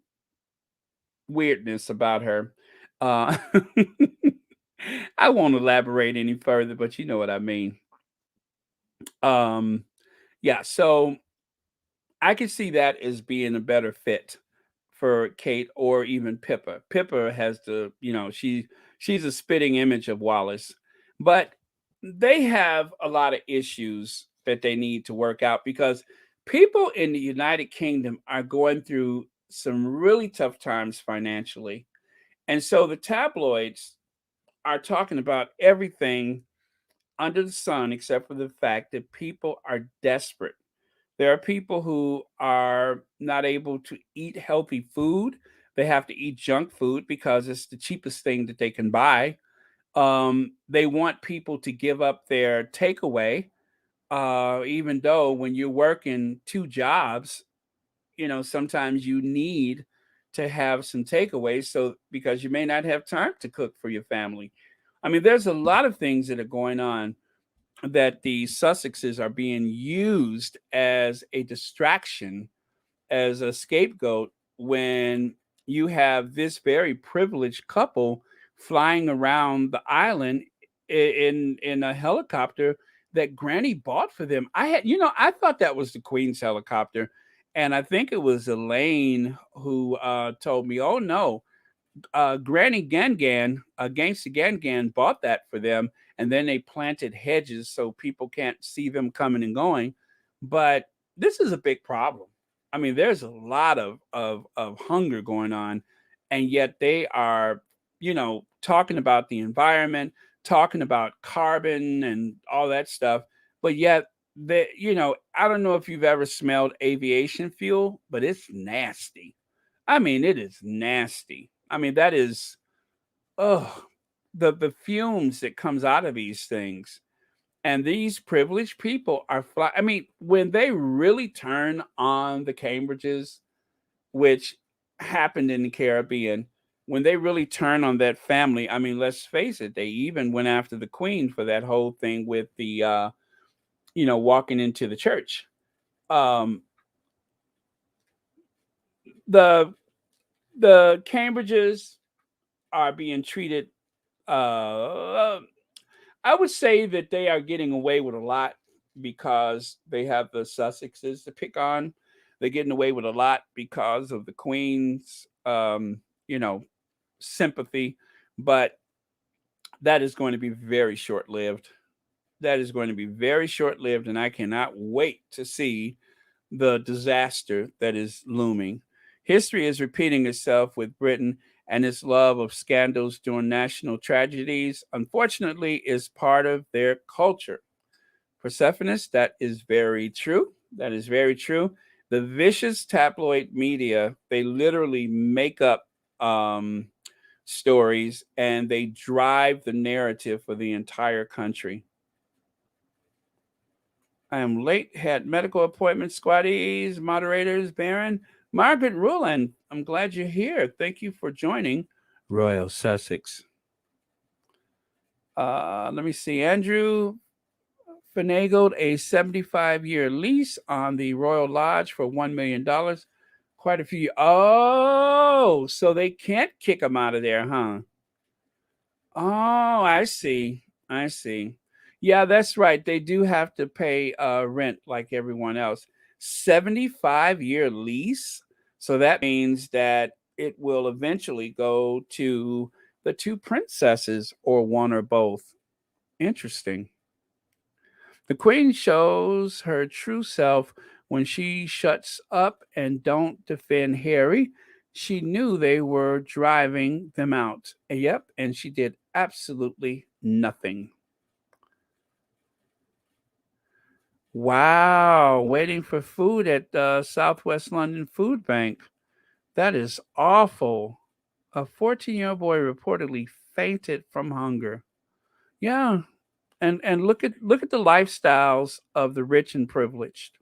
weirdness about her. Uh, I won't elaborate any further, but you know what I mean. Um, yeah, so I could see that as being a better fit for Kate or even Pippa. Pippa has the, she's a spitting image of Wallace, but they have a lot of issues that they need to work out because people in the United Kingdom are going through some really tough times financially. And so the tabloids are talking about everything under the sun except for the fact that people are desperate. There are people who are not able to eat healthy food. They have to eat junk food because it's the cheapest thing that they can buy. They want people to give up their takeaway, even though when you're working two jobs, sometimes you need to have some takeaways so because you may not have time to cook for your family. I mean, there's a lot of things that are going on that the Sussexes are being used as a distraction, as a scapegoat, when you have this very privileged couple flying around the island in a helicopter that Granny bought for them. I thought that was the Queen's helicopter, and I think it was Elaine who told me, "Oh no, Granny Gangan, Gangsta Gangan bought that for them, and then they planted hedges so people can't see them coming and going. But this is a big problem. I mean, there's a lot of hunger going on, and yet they are, talking about the environment, talking about carbon and all that stuff. But yet, I don't know if you've ever smelled aviation fuel, but it's nasty. I mean, it is nasty. I mean, that is, oh, the fumes that comes out of these things. And these privileged people are I mean, when they really turn on the Cambridges, which happened in the Caribbean, when they really turn on that family, I mean, let's face it, they even went after the Queen for that whole thing with the walking into the church. Um the the Cambridges are being treated, uh I would say that they are getting away with a lot because they have the Sussexes to pick on. They're getting away with a lot because of the Queen's, you know, sympathy, but that is going to be very short lived. That is going to be very short lived, and I cannot wait to see the disaster that is looming. History is repeating itself with Britain, and its love of scandals during national tragedies, unfortunately, is part of their culture. Persephonus, that is very true. That is very true. The vicious tabloid media, they literally make up um, stories and they drive the narrative for the entire country. I am late, had medical appointments, squaddies, moderators, Baron. Margaret Ruland, I'm glad you're here. Thank you for joining Royal Sussex. Let me see. Andrew finagled a 75-year lease on the Royal Lodge for $1 million. Quite a few. Oh, so they can't kick him out of there, huh? Oh, I see. I see. Yeah, that's right. They do have to pay rent like everyone else. 75-year lease. So that means that it will eventually go to the two princesses or one or both. Interesting. The queen shows her true self when she shuts up and don't defend Harry. She knew they were driving them out. Yep, and she did absolutely nothing. Wow, waiting for food at the Southwest London Food Bank. That is awful. A 14-year-old boy reportedly fainted from hunger. Yeah, and look at the lifestyles of the rich and privileged.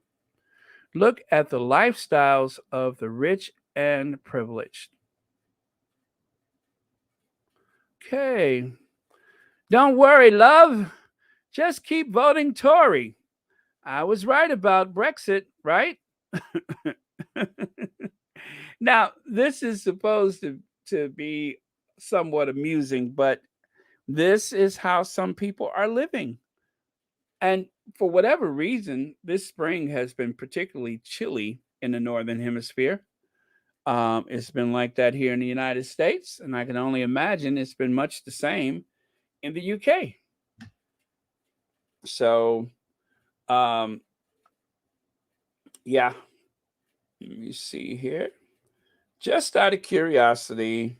Look at the lifestyles of the rich and privileged. Okay. Don't worry, love. Just keep voting Tory. I was right about Brexit, right? Now, this is supposed to be somewhat amusing, but this is how some people are living. And for whatever reason, this spring has been particularly chilly in the Northern Hemisphere. It's been like that here in the United States, and I can only imagine it's been much the same in the UK. So, um, yeah, let me see here. Just out of curiosity,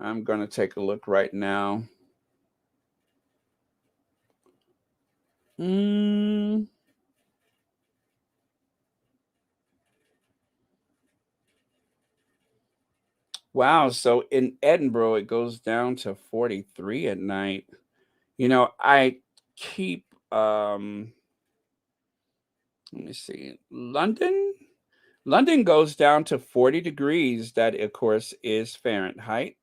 I'm going to take a look right now. Mm, wow. So in Edinburgh, it goes down to 43 at night. I keep, let me see, London. London goes down to 40 degrees. That, of course, is Fahrenheit.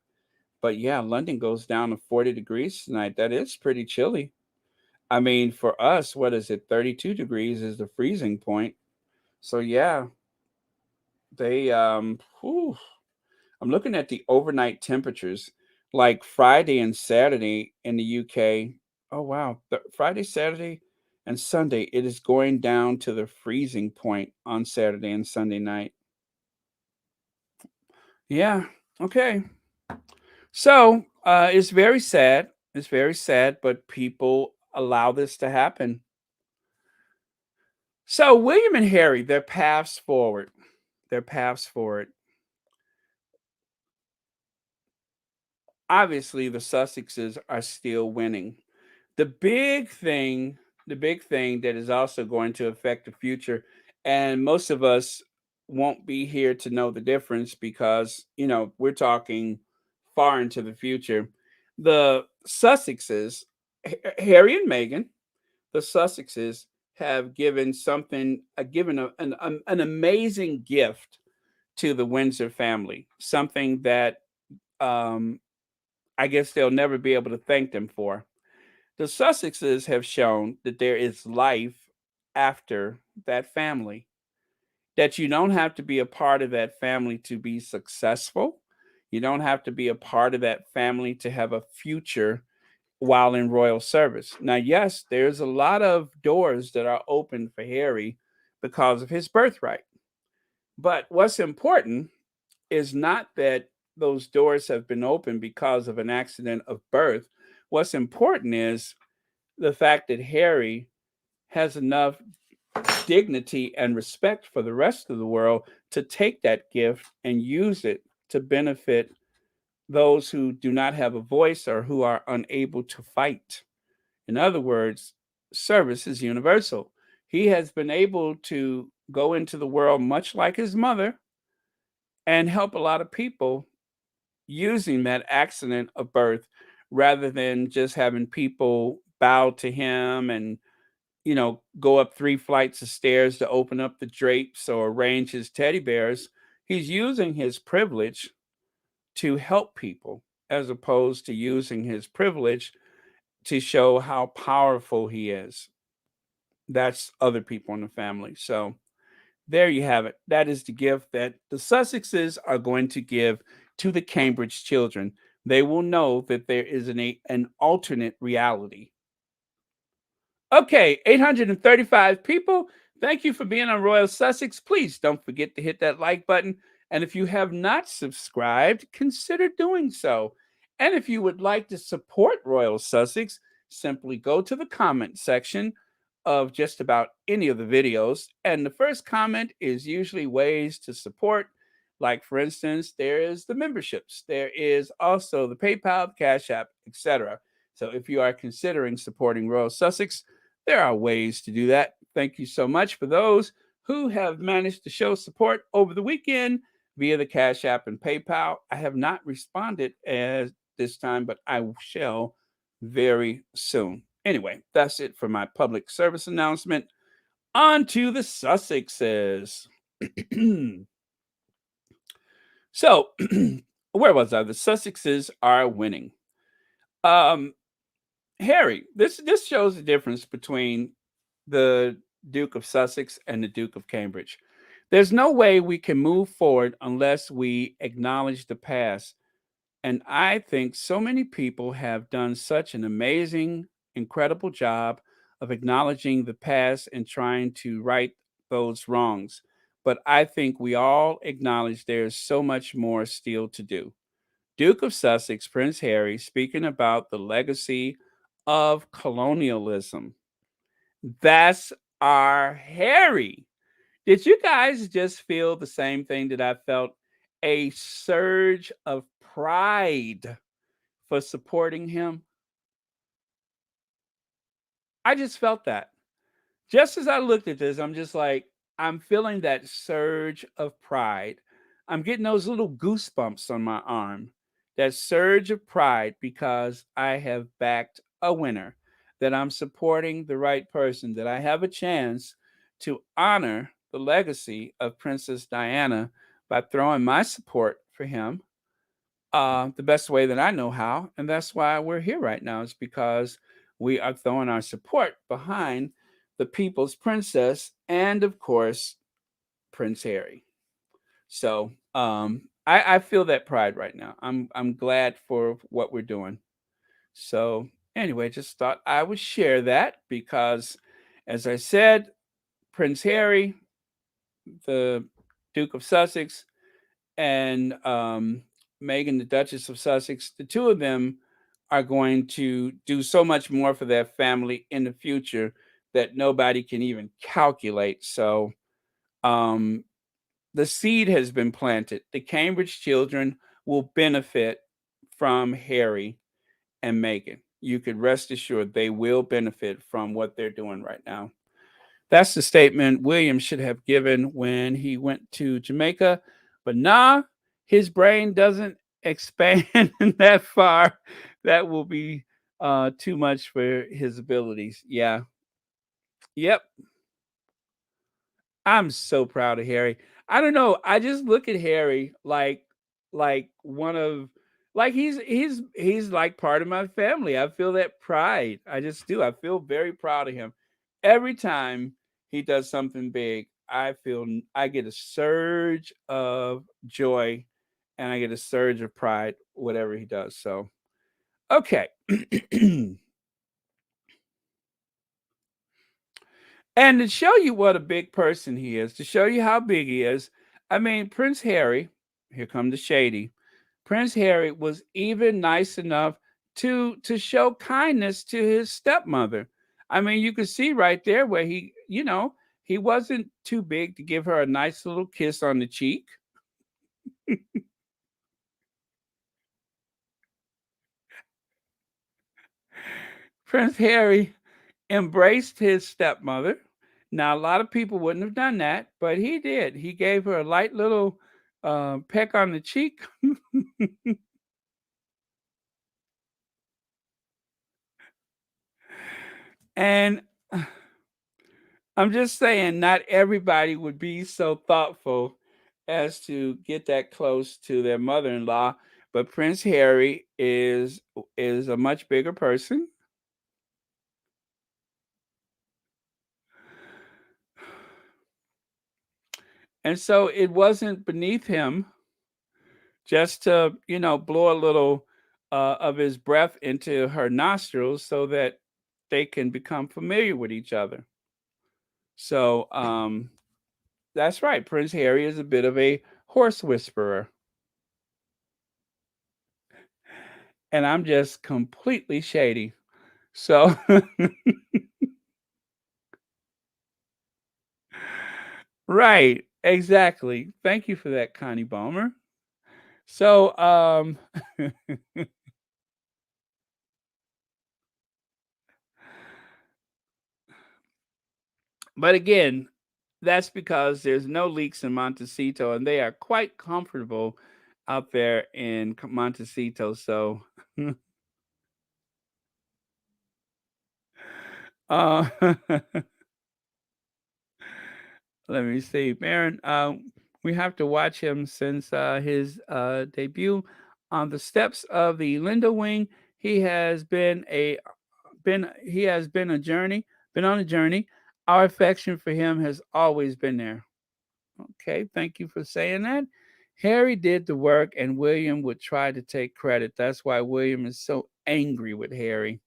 But yeah, London goes down to 40 degrees tonight. That is pretty chilly. I mean, for us, what is it? 32 degrees is the freezing point. So yeah, whew, I'm looking at the overnight temperatures, like Friday and Saturday in the UK. Oh wow, Friday, Saturday, and Sunday, it is going down to the freezing point on Saturday and Sunday night. Yeah. Okay. So it's very sad. It's very sad, but people allow this to happen. So William and Harry, their paths forward. Their paths forward. Obviously, the Sussexes are still winning. The big thing, the big thing that is also going to affect the future, and most of us won't be here to know the difference because, we're talking far into the future. The Sussexes, Harry and Meghan, the Sussexes have given an amazing gift to the Windsor family, something that um, I guess they'll never be able to thank them for. The Sussexes have shown that there is life after that family, that you don't have to be a part of that family to be successful. You don't have to be a part of that family to have a future while in royal service. Now, yes, there's a lot of doors that are open for Harry because of his birthright. But what's important is not that those doors have been opened because of an accident of birth. What's important is the fact that Harry has enough dignity and respect for the rest of the world to take that gift and use it to benefit those who do not have a voice or who are unable to fight. In other words, service is universal. He has been able to go into the world much like his mother and help a lot of people using that accident of birth rather than just having people bow to him and go up 3 flights of stairs to open up the drapes or arrange his teddy bears. He's using his privilege to help people as opposed to using his privilege to show how powerful he is. That's other people in the family. So there you have it. That is the gift that the Sussexes are going to give to the Cambridge children. They will know that there is an alternate reality. Okay, 835 people. Thank you for being on Royal Sussex. Please don't forget to hit that like button. And if you have not subscribed, consider doing so. And if you would like to support Royal Sussex, simply go to the comment section of just about any of the videos. And the first comment is usually ways to support. Like, for instance, there is the memberships, there is also the PayPal, the Cash App, etc. So if you are considering supporting Royal Sussex, there are ways to do that. Thank you so much for those who have managed to show support over the weekend via the Cash App and PayPal. I have not responded as this time, but I shall very soon. Anyway, that's it for my public service announcement. On to the Sussexes. So, where was I? The Sussexes are winning. Um, Harry, this shows the difference between the Duke of Sussex and the Duke of Cambridge. There's no way we can move forward unless we acknowledge the past. And I think so many people have done such an amazing, incredible job of acknowledging the past and trying to right those wrongs. But I think we all acknowledge there's so much more still to do. Duke of Sussex, Prince Harry, speaking about the legacy of colonialism. That's our Harry. Did you guys just feel the same thing that I felt? A surge of pride for supporting him? I just felt that. Just as I looked at this, I'm just like, I'm feeling that surge of pride. I'm getting those little goosebumps on my arm. That surge of pride because I have backed a winner, that I'm supporting the right person, that I have a chance to honor the legacy of Princess Diana by throwing my support for him the best way that I know how. And that's why we're here right now, is because we are throwing our support behind the people's princess and, of course, Prince Harry. So I feel that pride right now. I'm glad for what we're doing. So anyway, just thought I would share that because, as I said, Prince Harry, the Duke of Sussex, and Meghan, the Duchess of Sussex, the two of them are going to do so much more for their family in the future that nobody can even calculate. So, um, the seed has been planted. The Cambridge children will benefit from Harry and Meghan. You could rest assured they will benefit from what they're doing right now. That's the statement William should have given when he went to Jamaica. But nah, his brain doesn't expand that far. That will be too much for his abilities. Yeah. Yep. I'm so proud of Harry. I don't know. I just look at Harry like one of like he's like part of my family. I feel that pride. I just do. I feel very proud of him. Every time he does something big, I get a surge of joy and I get a surge of pride whatever he does. So, okay. And to show you what a big person he is, to show you how big he is, I mean, Prince Harry, here come the shady. Prince Harry was even nice enough to show kindness to his stepmother. I mean, you could see right there where he wasn't too big to give her a nice little kiss on the cheek. Prince Harry embraced his stepmother. Now, a lot of people wouldn't have done that, but he did. He gave her a light little peck on the cheek. And I'm just saying, not everybody would be so thoughtful as to get that close to their mother-in-law. But Prince Harry is a much bigger person, and so it wasn't beneath him just to blow a little of his breath into her nostrils so that they can become familiar with each other. So that's right. Prince Harry is a bit of a horse whisperer, and I'm just completely shady. So, right, exactly. Thank you for that, Connie Balmer. So, but again, that's because there's no leaks in Montecito, and they are quite comfortable out there in Montecito. So, uh, let me see, Baron. We have to watch him since his debut on the steps of the Linda Wing. He has been a journey, been on a journey. Our affection for him has always been there. Okay, thank you for saying that. Harry did the work, and William would try to take credit. That's why William is so angry with Harry.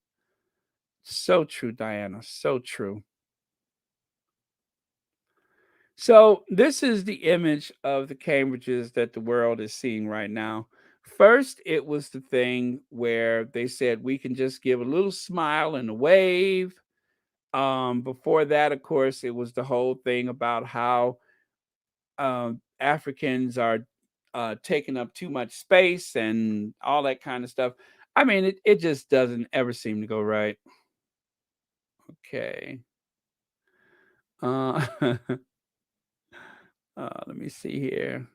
So true, Diana. So true. So, this is the image of the Cambridges that the world is seeing right now. First, it was the thing where they said we can just give a little smile and a wave. Before that, of course, it was the whole thing about how Africans are taking up too much space and all that kind of stuff. I mean, it just doesn't ever seem to go right. Okay. Uh, let me see here.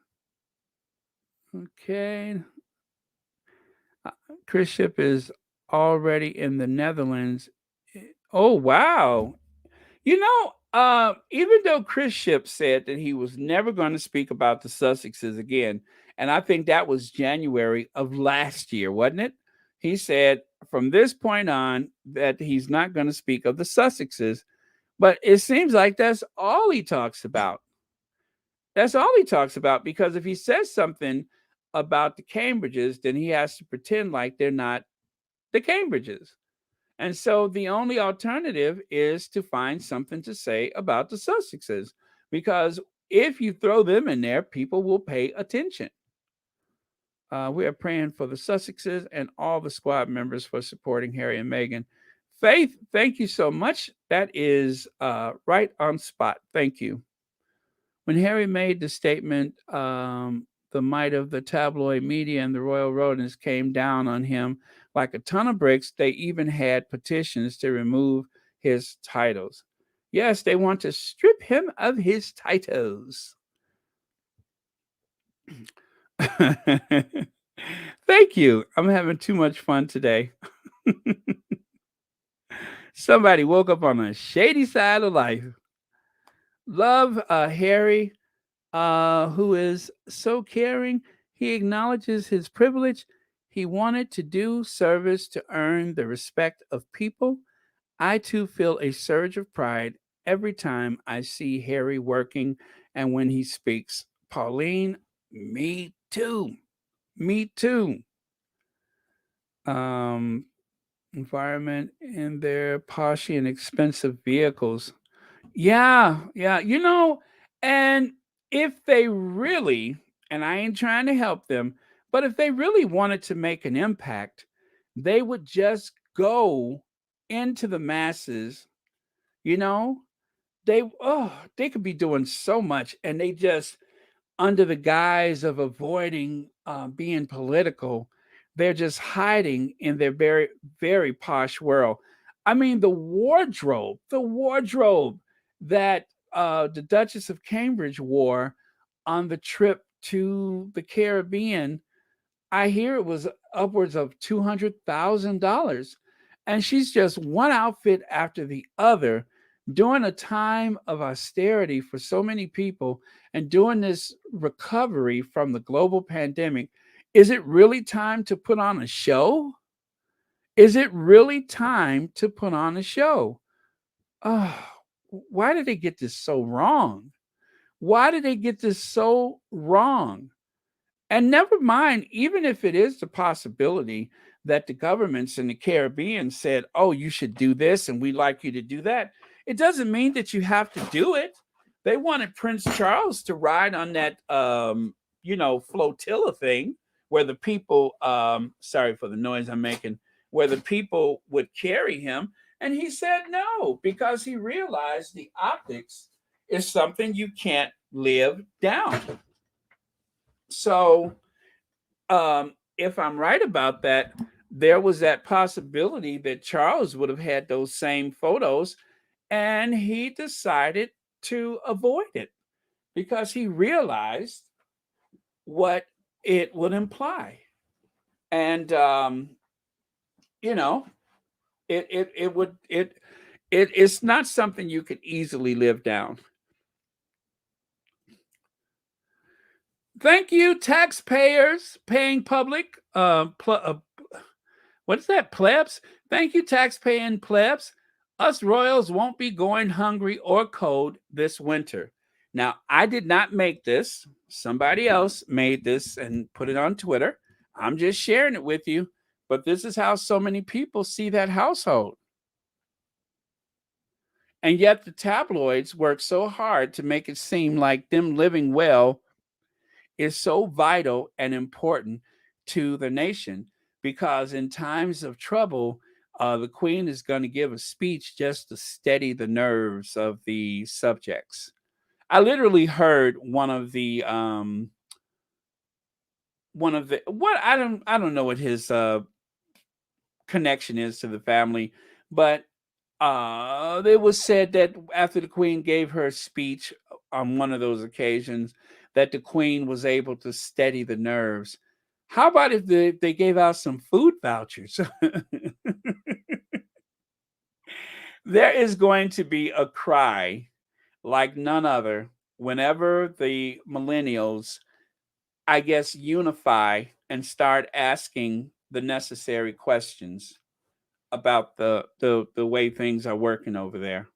Okay. Uh, Chris Ship is already in the Netherlands. Oh, wow. Even though Chris Ship said that he was never going to speak about the Sussexes again, and I think that was January of last year, wasn't it? He said from this point on that he's not going to speak of the Sussexes, but it seems like that's all he talks about. That's all he talks about because if he says something about the Cambridges, then he has to pretend like they're not the Cambridges. And so the only alternative is to find something to say about the Sussexes because if you throw them in there, people will pay attention. We are praying for the Sussexes and all the squad members for supporting Harry and Meghan. Faith, thank you so much. That is right on spot. Thank you. When Harry made the statement, the might of the tabloid media and the royal rodents came down on him like a ton of bricks. They even had petitions to remove his titles. Yes, they want to strip him of his titles. Thank you. I'm having too much fun today. Somebody woke up on a shady side of life. Love Harry, who is so caring. He acknowledges his privilege. He wanted to do service to earn the respect of people. I too feel a surge of pride every time I see Harry working and when he speaks. Pauline, me too. Me too. Environment in their poshy and expensive vehicles. Yeah, yeah. And if they really, and I ain't trying to help them, but if they really wanted to make an impact, they would just go into the masses, you know? They could be doing so much and they just under the guise of avoiding being political, they're just hiding in their very, very posh world. I mean, the wardrobe that the Duchess of Cambridge wore on the trip to the Caribbean, I hear it was upwards of $200,000. And she's just one outfit after the other during a time of austerity for so many people and during this recovery from the global pandemic. Is it really time to put on a show? Is it really time to put on a show? Oh, why did they get this so wrong? Why did they get this so wrong? And never mind, even if it is the possibility that the governments in the Caribbean said, oh, you should do this and we'd like you to do that, it doesn't mean that you have to do it. They wanted Prince Charles to ride on that, flotilla thing where the people, sorry for the noise I'm making, where the people would carry him. And he said no, because he realized the optics is something you can't live down. So, if I'm right about that, there was that possibility that Charles would have had those same photos, and he decided to avoid it because he realized what it would imply. And it's not something you could easily live down. Thank you, taxpayers paying public. What is that, plebs? Thank you, taxpaying plebs. Us royals won't be going hungry or cold this winter. Now, I did not make this. Somebody else made this and put it on Twitter. I'm just sharing it with you. But this is how so many people see that household. And yet the tabloids work so hard to make it seem like them living well is so vital and important to the nation, because in times of trouble, the Queen is going to give a speech just to steady the nerves of the subjects. I literally heard one of the what I don't know what his connection is to the family, but it was said that after the Queen gave her speech on one of those occasions, that the Queen was able to steady the nerves. How about if they gave out some food vouchers? There is going to be a cry like none other whenever the millennials, I guess, unify and start asking the necessary questions about the way things are working over there.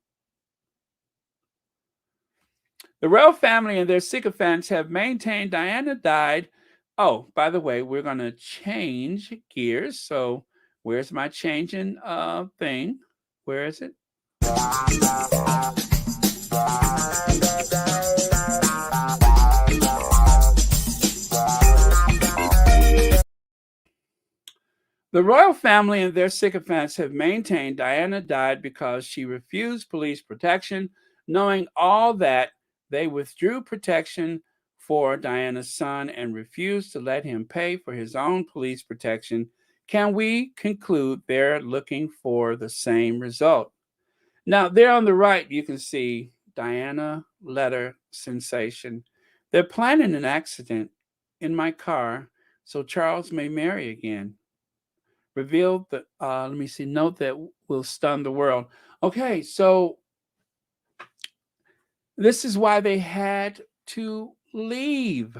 The royal family and their sycophants have maintained Diana died. Oh, by the way, we're going to change gears. So where's my changing thing? Where is it? The royal family and their sycophants have maintained Diana died because she refused police protection. Knowing all that, they withdrew protection for Diana's son and refused to let him pay for his own police protection. Can we conclude they're looking for the same result? Now, there on the right, you can see Diana letter sensation. They're planning an accident in my car so Charles may marry again. Revealed that, let me see, note that will stun the world. Okay, so this is why they had to leave.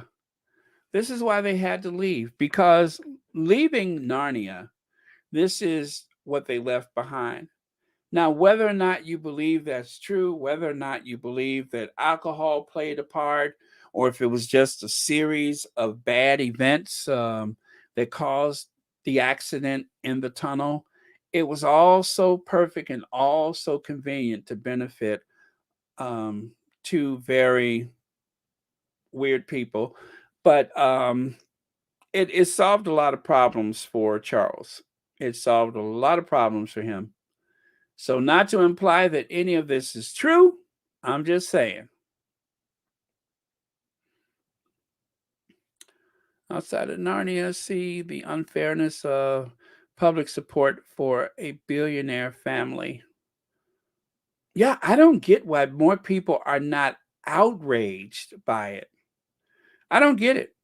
This is why they had to leave because leaving Narnia, this is what they left behind. Now, whether or not you believe that's true, whether or not you believe that alcohol played a part, or if it was just a series of bad events that caused the accident in the tunnel, it was all so perfect and all so convenient to benefit um, two very weird people. But it solved a lot of problems for Charles. It solved a lot of problems for him. So, not to imply that any of this is true, I'm just saying. Outside of Narnia, see the unfairness of public support for a billionaire family. Yeah, I don't get why more people are not outraged by it. I don't get it.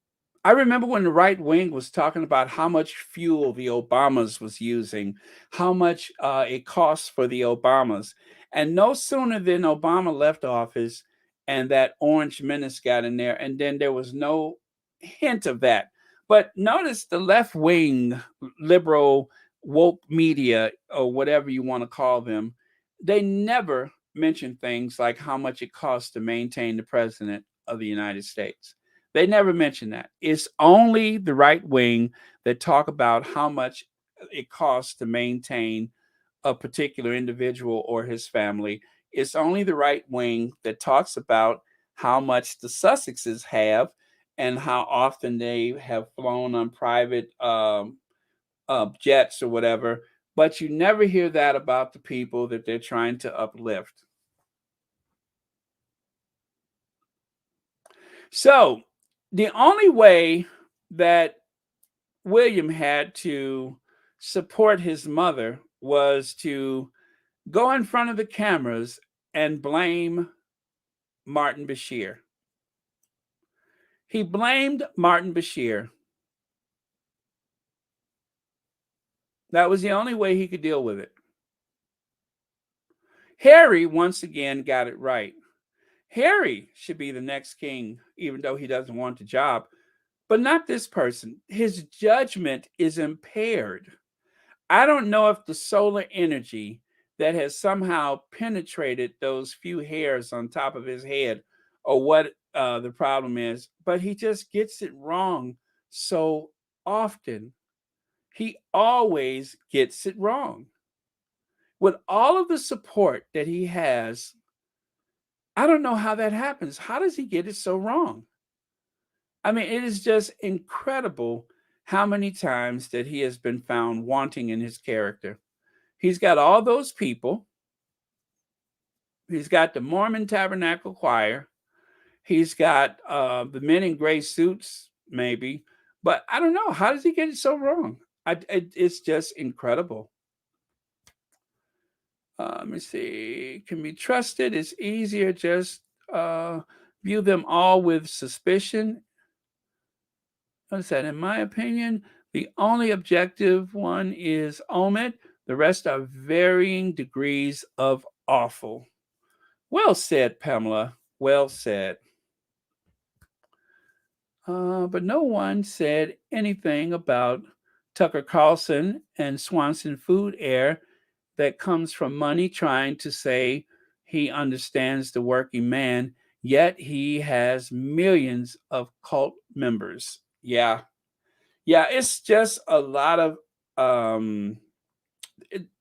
I remember when the right wing was talking about how much fuel the Obamas was using, how much it costs for the Obamas. And no sooner than Obama left office and that orange menace got in there, and then there was no hint of that. But notice the left wing, liberal, woke media, or whatever you want to call them, they never mention things like how much it costs to maintain the president of the United States. They never mention that. It's only the right wing that talk about how much it costs to maintain a particular individual or his family. It's only the right wing that talks about how much the Sussexes have and how often they have flown on private jets or whatever. But you never hear that about the people that they're trying to uplift. So the only way that William had to support his mother was to go in front of the cameras and blame Martin Bashir. He blamed Martin Bashir. That was the only way he could deal with it. Harry, once again, got it right. Harry should be the next king, even though he doesn't want the job, but not this person. His judgment is impaired. I don't know if the solar energy that has somehow penetrated those few hairs on top of his head or what the problem is, but he just gets it wrong so often. He always gets it wrong. With all of the support that he has, I don't know how that happens. How does he get it so wrong? I mean, it is just incredible how many times that he has been found wanting in his character. He's got all those people. He's got the Mormon Tabernacle Choir. He's got the men in gray suits, maybe. But I don't know. How does he get it so wrong? It's just incredible. Let me see. Can be trusted. It's easier just view them all with suspicion. What's that? In my opinion, the only objective one is Omid. The rest are varying degrees of awful. Well said, Pamela. Well said. But no one said anything about Tucker Carlson and Swanson Food Air that comes from money trying to say he understands the working man, yet he has millions of cult members. Yeah. Yeah, it's just a lot of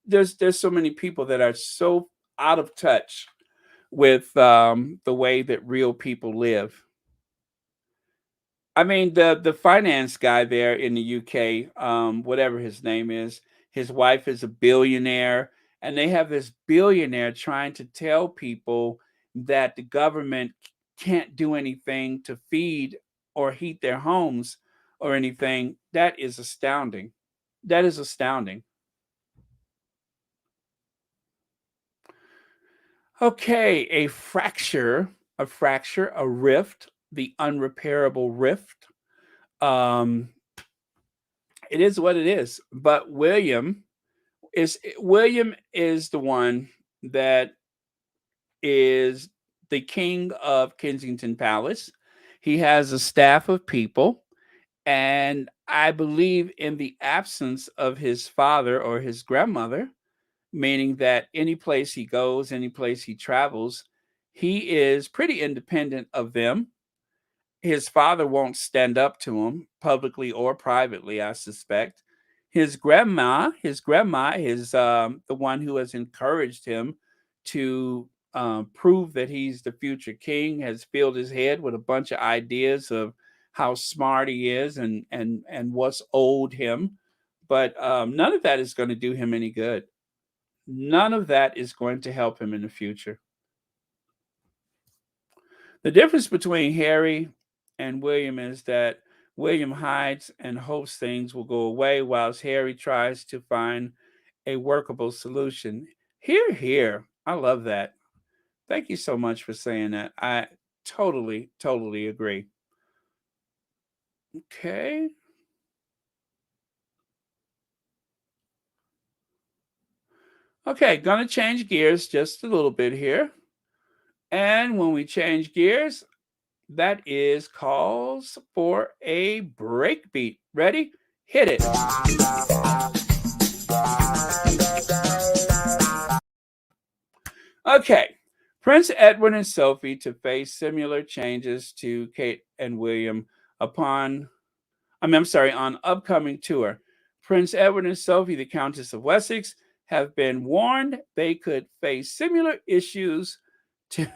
there's so many people that are so out of touch with the way that real people live. I mean, the finance guy there in the UK, whatever his name is, his wife is a billionaire, and they have this billionaire trying to tell people that the government can't do anything to feed or heat their homes or anything. That is astounding. That is astounding. Okay, a rift, the unrepairable rift. Um, it is what it is. But William is the one that is the king of Kensington Palace. He has a staff of people, and I believe in the absence of his father or his grandmother, meaning that any place he goes, any place he travels, he is pretty independent of them. His father won't stand up to him publicly or privately, I suspect. His grandma is the one who has encouraged him to prove that he's the future king, has filled his head with a bunch of ideas of how smart he is and what's owed him. But none of that is going to do him any good. None of that is going to help him in the future. The difference between Harry and William is that William hides and hopes things will go away, whilst Harry tries to find a workable solution. Here, here. I love that. Thank you so much for saying that. I totally, totally agree. Okay. Okay, gonna change gears just a little bit here. And when we change gears, that is calls for a break beat. Ready? Hit it. Okay. Prince Edward and Sophie to face similar changes to Kate and William upon I'm sorry, on upcoming tour. Prince Edward and Sophie, the Countess of Wessex, have been warned they could face similar issues to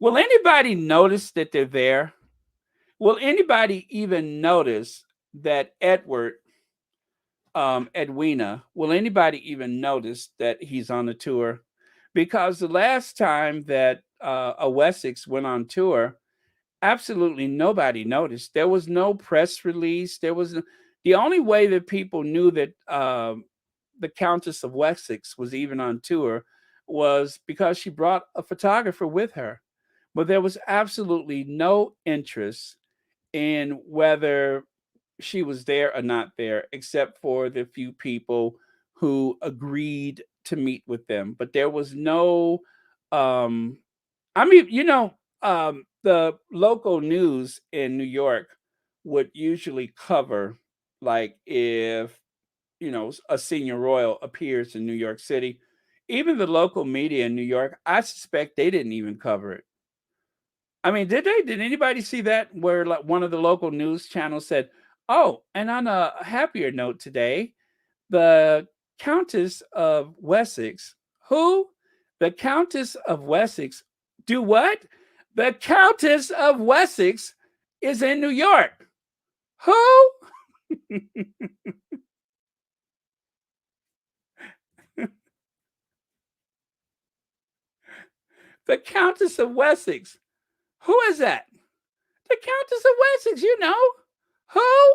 Will anybody notice that they're there? Will anybody even notice that Edwina, will anybody even notice that he's on the tour? Because the last time that a Wessex went on tour, absolutely nobody noticed. There was no press release. The only way that people knew that the Countess of Wessex was even on tour was because she brought a photographer with her. But there was absolutely no interest in whether she was there or not there, except for the few people who agreed to meet with them. But there was no, um, I mean, the local news in New York would usually cover, like, if, a senior royal appears in New York City. Even the local media in New York, I suspect they didn't even cover it. I mean, did they? Did anybody see that where like one of the local news channels said, "Oh, and on a happier note today, the Countess of Wessex, who? The Countess of Wessex do what? The Countess of Wessex is in New York. Who? The Countess of Wessex. Who is that? The Countess of Wessex, you know. Who?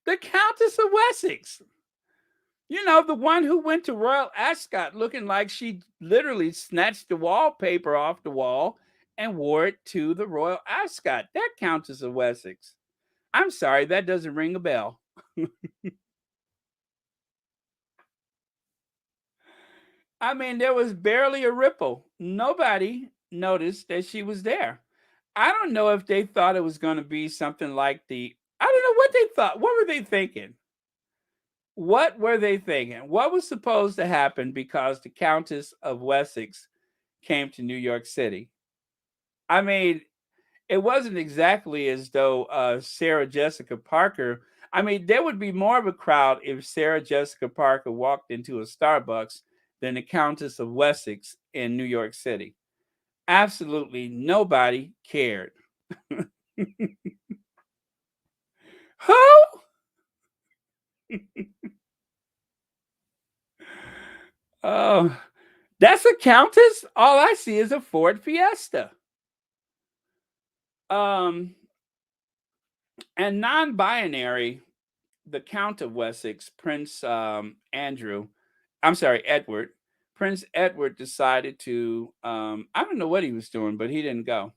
The Countess of Wessex. The one who went to Royal Ascot looking like she literally snatched the wallpaper off the wall and wore it to the Royal Ascot. That Countess of Wessex. I'm sorry, that doesn't ring a bell. I mean, there was barely a ripple. Nobody noticed that she was there. I don't know if they thought it was going to be something like I don't know what they thought. What were they thinking? What were they thinking? What was supposed to happen because the Countess of Wessex came to New York City. I mean, it wasn't exactly as though Sarah Jessica Parker. I mean, there would be more of a crowd if Sarah Jessica Parker walked into a Starbucks than the Countess of Wessex in New York City. Absolutely nobody cared. Who? Oh, that's a countess? All I see is a Ford Fiesta. Um, and non-binary, the Count of Wessex, Prince Edward. Prince Edward decided to, I don't know what he was doing, but he didn't go.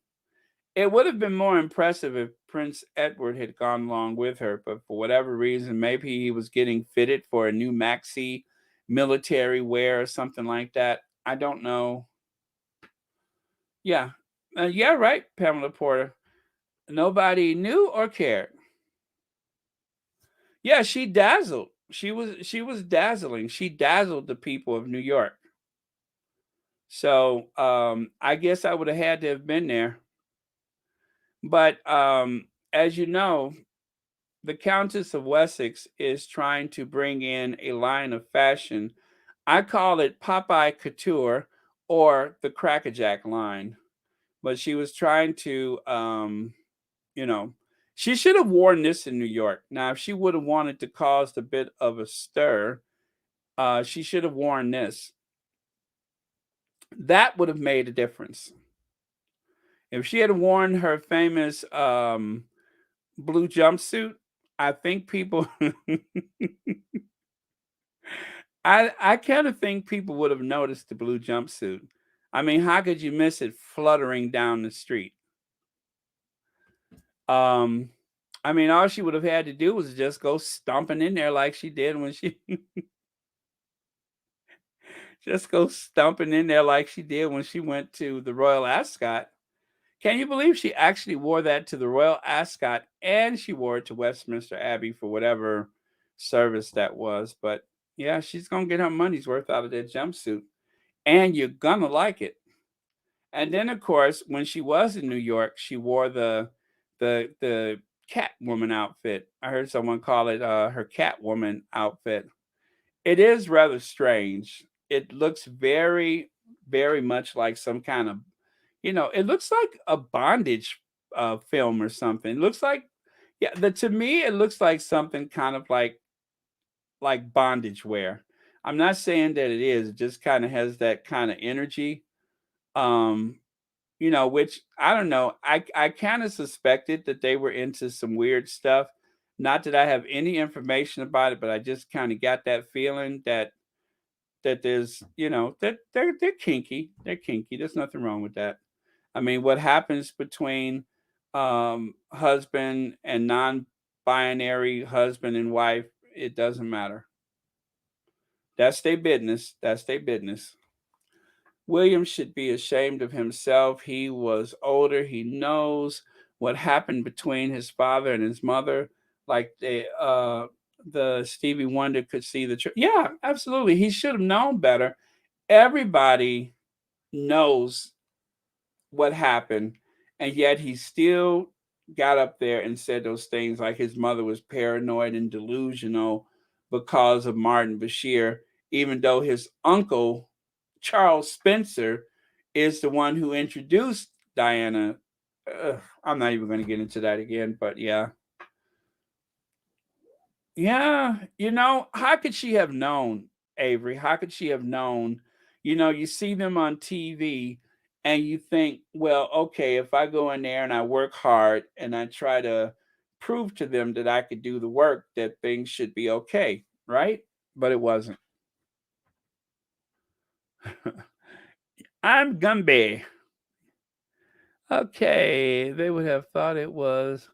It would have been more impressive if Prince Edward had gone along with her, but for whatever reason, maybe he was getting fitted for a new maxi military wear or something like that. I don't know. Yeah. Yeah, right, Pamela Porter. Nobody knew or cared. Yeah, she dazzled. She was dazzling. She dazzled the people of New York. So I guess I would have had to have been there. But as you know, the Countess of Wessex is trying to bring in a line of fashion. I call it Popeye Couture or the Crackerjack line. But she was trying to, you know, she should have worn this in New York. Now, if she would have wanted to cause a bit of a stir, she should have worn this. That would have made a difference. If she had worn her famous blue jumpsuit, I think people I kind of think people would have noticed the blue jumpsuit. I mean, how could you miss it fluttering down the street? Um, I mean, all she would have had to do was just go stomping in there like she did when she just go stomping in there like she did when she went to the Royal Ascot. Can you believe she actually wore that to the Royal Ascot and she wore it to Westminster Abbey for whatever service that was? But yeah, she's gonna get her money's worth out of that jumpsuit, and you're gonna like it. And then, of course, when she was in New York, she wore the Catwoman outfit. I heard someone call it her Catwoman outfit. It is rather strange. It looks very, very much like some kind of, it looks like a bondage film or something. It looks like, yeah, to me, it looks like something kind of like bondage wear. I'm not saying that it is. It just kind of has that kind of energy. Um, which I don't know. I kind of suspected that they were into some weird stuff. Not that I have any information about it, but I just kind of got that feeling that there's, that they're kinky. They're kinky. There's nothing wrong with that. I mean, what happens between husband and non-binary husband and wife, it doesn't matter. That's their business. That's their business. William should be ashamed of himself. He was older. He knows what happened between his father and his mother. Like the Stevie Wonder could see the truth. Yeah, absolutely. He should have known better. Everybody knows what happened, and yet he still got up there and said those things like his mother was paranoid and delusional because of Martin Bashir, even though his uncle Charles Spencer is the one who introduced Diana. I'm not even going to get into that again, but yeah. Yeah, how could she have known, Avery? How could she have known? You see them on TV and you think, well, okay, if I go in there and I work hard and I try to prove to them that I could do the work, that things should be okay, right? But it wasn't. I'm Gumby. Okay, they would have thought it was.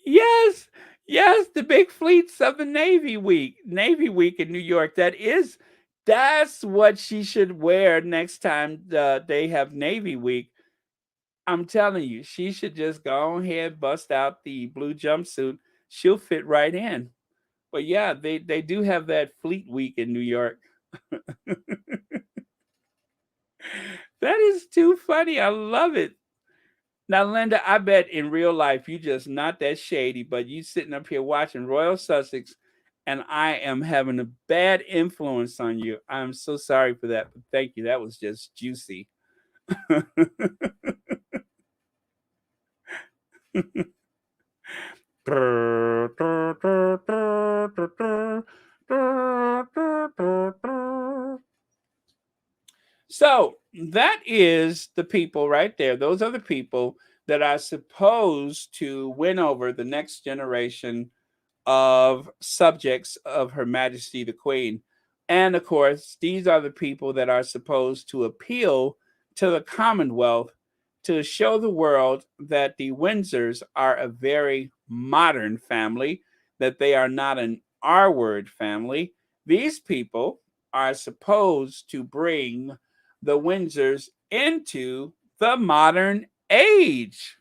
Yes, yes, the big fleets of the Navy Week in New York. That's what she should wear next time they have Navy Week. I'm telling you, she should just go ahead, bust out the blue jumpsuit. She'll fit right in. But yeah, they do have that Fleet Week in New York. That is too funny. I love it. Now, Linda, I bet in real life you just not that shady, but you sitting up here watching Royal Sussex, and I am having a bad influence on you. I'm so sorry for that, but thank you. That was just juicy. So that is the people right there. Those are the people that are supposed to win over the next generation of subjects of Her Majesty the Queen. And of course, these are the people that are supposed to appeal to the Commonwealth to show the world that the Windsors are a very modern family, that they are not an R word family. These people are supposed to bring the Windsors into the modern age.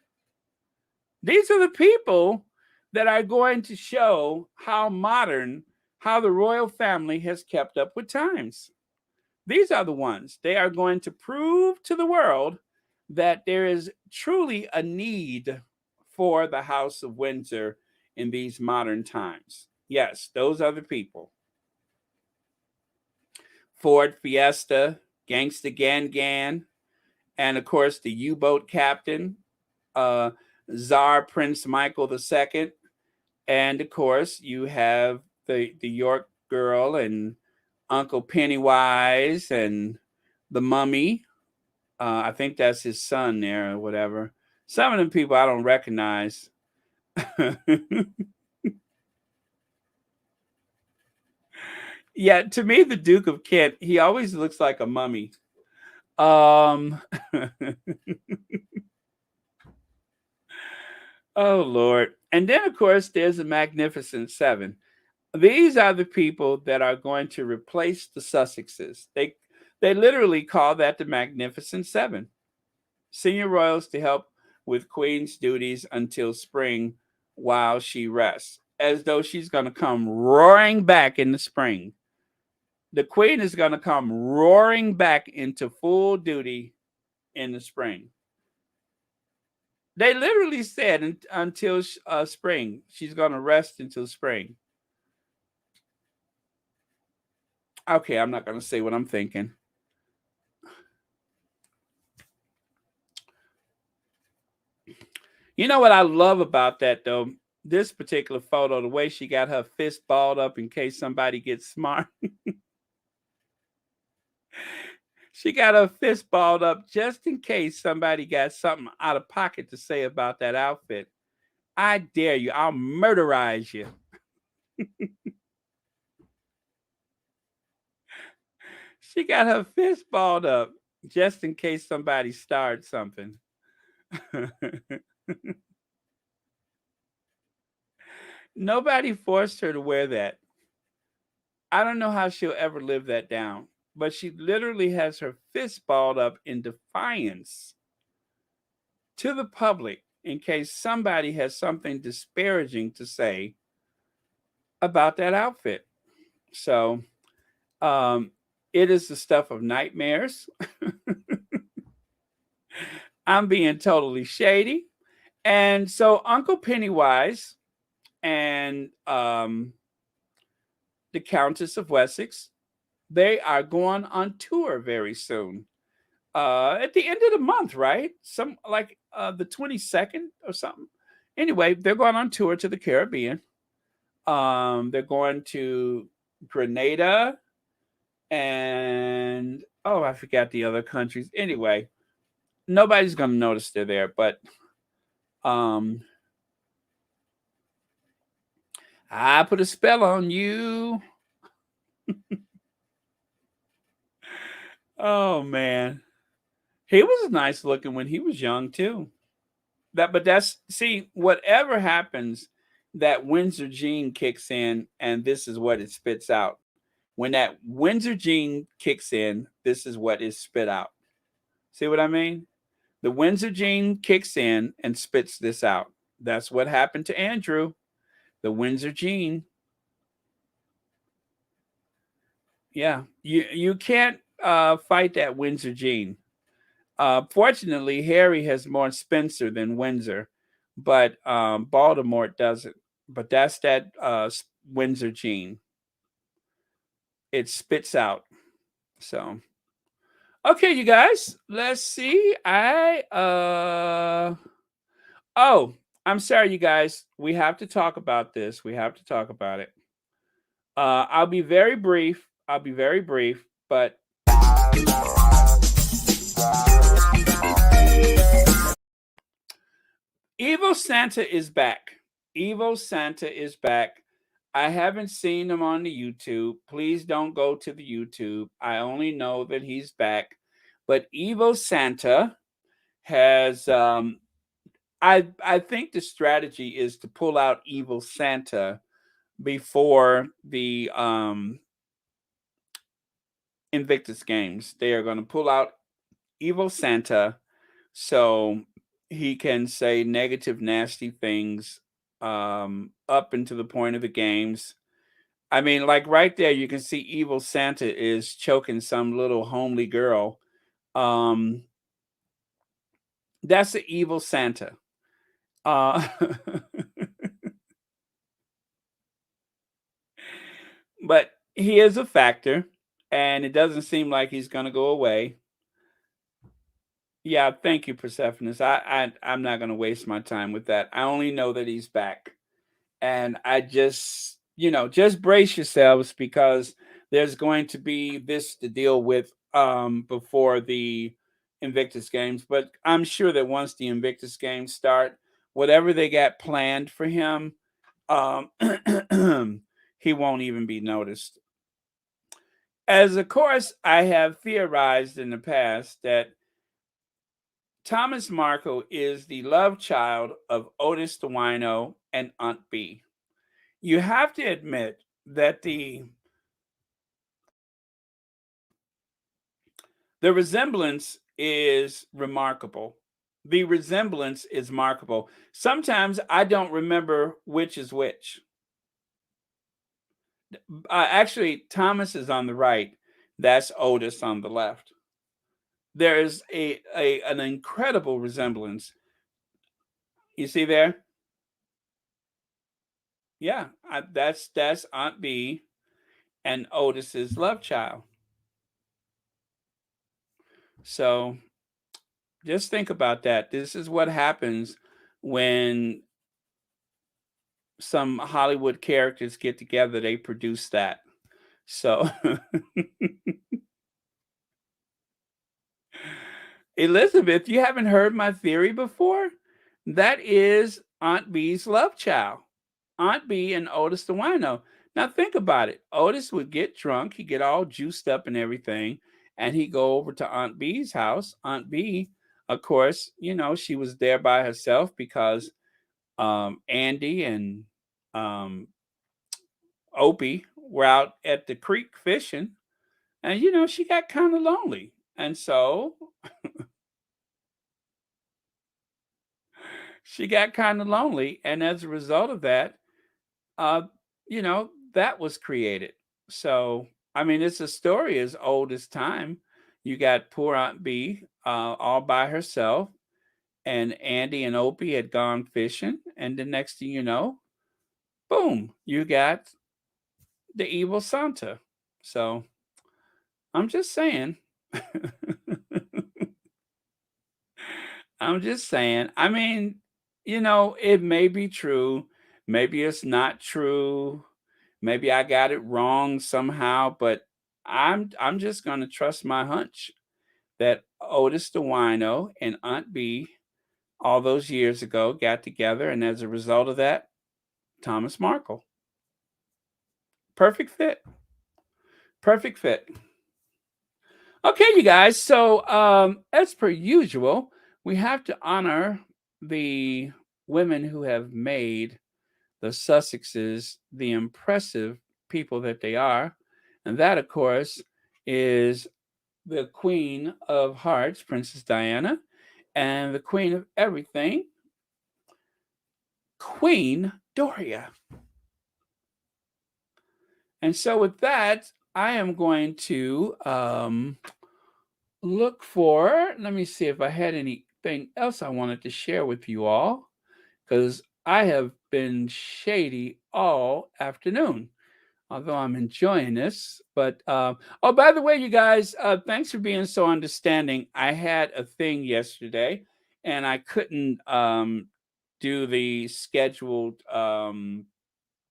These are the people that are going to show how modern, how the royal family has kept up with times. These are the ones. They are going to prove to the world that there is truly a need for the House of Windsor in these modern times. Yes, those are the people. Ford Fiesta, Gangsta Gan Gan, and of course the U-boat captain, uh, Tsar Prince Michael II, and of course you have the York girl and Uncle Pennywise and the Mummy. I think that's his son there or whatever. Some of them people I don't recognize. Yeah, to me, the Duke of Kent, he always looks like a mummy. Um, oh Lord. And then of course there's the Magnificent Seven. These are the people that are going to replace the Sussexes. They literally call that the Magnificent Seven. Senior royals to help with Queen's duties until spring while she rests, as though she's going to come roaring back in the spring. The Queen is going to come roaring back into full duty in the spring. They literally said until spring. She's going to rest until spring. Okay, I'm not going to say what I'm thinking. You know what I love about that though? This particular photo, the way she got her fist balled up in case somebody gets smart. She got her fist balled up just in case somebody got something out of pocket to say about that outfit. I dare you. I'll murderize you. She got her fist balled up just in case somebody started something. Nobody forced her to wear that. I don't know how she'll ever live that down. But she literally has her fist balled up in defiance to the public in case somebody has something disparaging to say about that outfit. So um, it is the stuff of nightmares. I'm being totally shady. And so Uncle Pennywise and the Countess of Wessex, they are going on tour very soon. At the end of the month, right? Some like the 22nd or something. Anyway, they're going on tour to the Caribbean. They're going to Grenada and oh, I forgot the other countries. Anyway, nobody's gonna notice they're there, but um, I put a spell on you. Oh man, he was nice looking when he was young too. But that's see, whatever happens, that Windsor gene kicks in, and this is what it spits out. When that Windsor gene kicks in, this is what is spit out. See what I mean? The Windsor gene kicks in and spits this out. That's what happened to Andrew. The Windsor gene. Yeah, you can't fight that Windsor gene. Fortunately, Harry has more Spencer than Windsor, but Baltimore doesn't. But that's that Windsor gene. It spits out. So okay, you guys, let's see. Oh, I'm sorry, you guys. We have to talk about this. We have to talk about it. I'll be very brief. I'll be very brief, but Evil Santa is back. Evil Santa is back. I haven't seen him on the YouTube. Please don't go to the YouTube. I only know that he's back. But Evil Santa has I think the strategy is to pull out Evil Santa before the Invictus Games. They are going to pull out Evil Santa so he can say negative, nasty things up into the point of the games. I mean, like right there, you can see Evil Santa is choking some little homely girl. Um, that's the Evil Santa. Uh, but he is a factor, and it doesn't seem like he's going to go away. Yeah, thank you, Persephonus. I'm not going to waste my time with that. I only know that he's back. And I just, just brace yourselves because there's going to be this to deal with before the Invictus Games. But I'm sure that once the Invictus Games start, whatever they got planned for him, um, he won't even be noticed. As of course, I have theorized in the past that Thomas Markle is the love child of Otis the Wino and Aunt B. You have to admit that the resemblance is remarkable. The resemblance is remarkable. Sometimes I don't remember which is which. Actually, Thomas is on the right. That's Otis on the left. There is an incredible resemblance. You see there? Yeah, that's Aunt B and Otis's love child. So just think about that. This is what happens when some Hollywood characters get together, they produce that. So Elizabeth, you haven't heard my theory before? That is Aunt B's love child. Aunt B and Otis the wino. Now think about it. Otis would get drunk, he'd get all juiced up and everything, and he'd go over to Aunt B's house. Aunt B, of course, she was there by herself because Andy and Opie were out at the creek fishing, and she got kind of lonely, and so she got kind of lonely, and as a result of that, uh, that was created. So I mean, it's a story as old as time. You got poor Aunt B all by herself, and Andy and Opie had gone fishing, and the next thing you know, boom, you got the evil Santa. So I'm just saying. I'm just saying. I mean, it may be true. Maybe it's not true. Maybe I got it wrong somehow, but I'm just gonna trust my hunch that Otis the Wino and Aunt B all those years ago got together, and as a result of that, Thomas Markle. Perfect fit. Perfect fit. Okay, you guys. So, as per usual, we have to honor the women who have made the Sussexes the impressive people that they are. And that, of course, is the Queen of Hearts, Princess Diana, and the Queen of Everything, Queen Doria. And so, with that, I am going to look for, let me see if I had anything else I wanted to share with you all, because I have been shady all afternoon, although I'm enjoying this. But oh, by the way, you guys, thanks for being so understanding. I had a thing yesterday, and I couldn't do the scheduled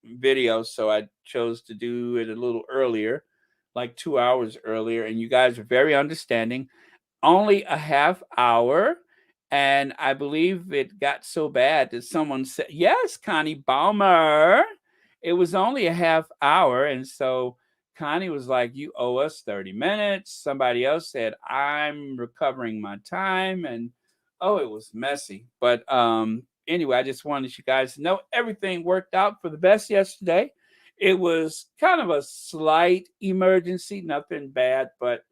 video, so I chose to do it a little earlier, like 2 hours earlier. And you guys are very understanding. Only a half hour. And I believe it got so bad that someone said, yes, Connie Baumer. It was only a half hour. And so Connie was like, you owe us 30 minutes. Somebody else said, I'm recovering my time. And oh, it was messy. But anyway, I just wanted you guys to know everything worked out for the best yesterday. It was kind of a slight emergency, nothing bad, but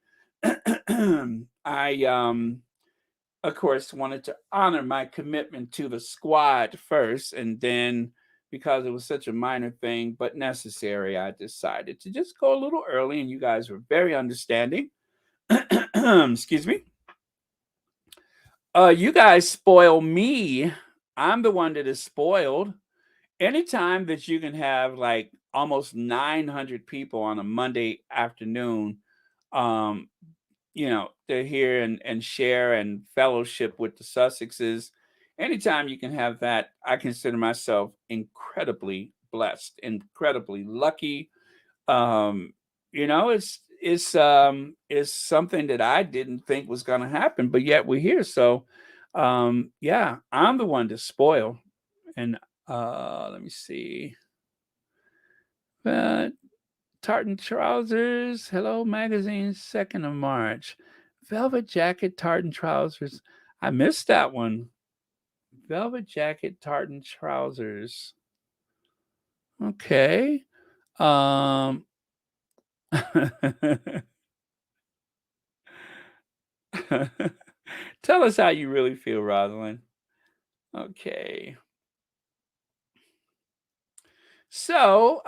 I of course wanted to honor my commitment to the squad first, and then because it was such a minor thing but necessary, I decided to just go a little early, and you guys were very understanding. Excuse me. You guys spoil me. I'm the one that is spoiled. Anytime that you can have like almost 900 people on a Monday afternoon, um, to hear and share and fellowship with the Sussexes. Anytime you can have that, I consider myself incredibly blessed, incredibly lucky. Um, it's something that I didn't think was gonna happen, but yet we're here. So yeah, I'm the one to spoil. And let me see. Uh, Tartan trousers. Hello magazine, 2nd of March. Velvet jacket, tartan trousers. I missed that one. Velvet jacket, tartan trousers. Okay. Um Tell us how you really feel, Rosalind. Okay. So,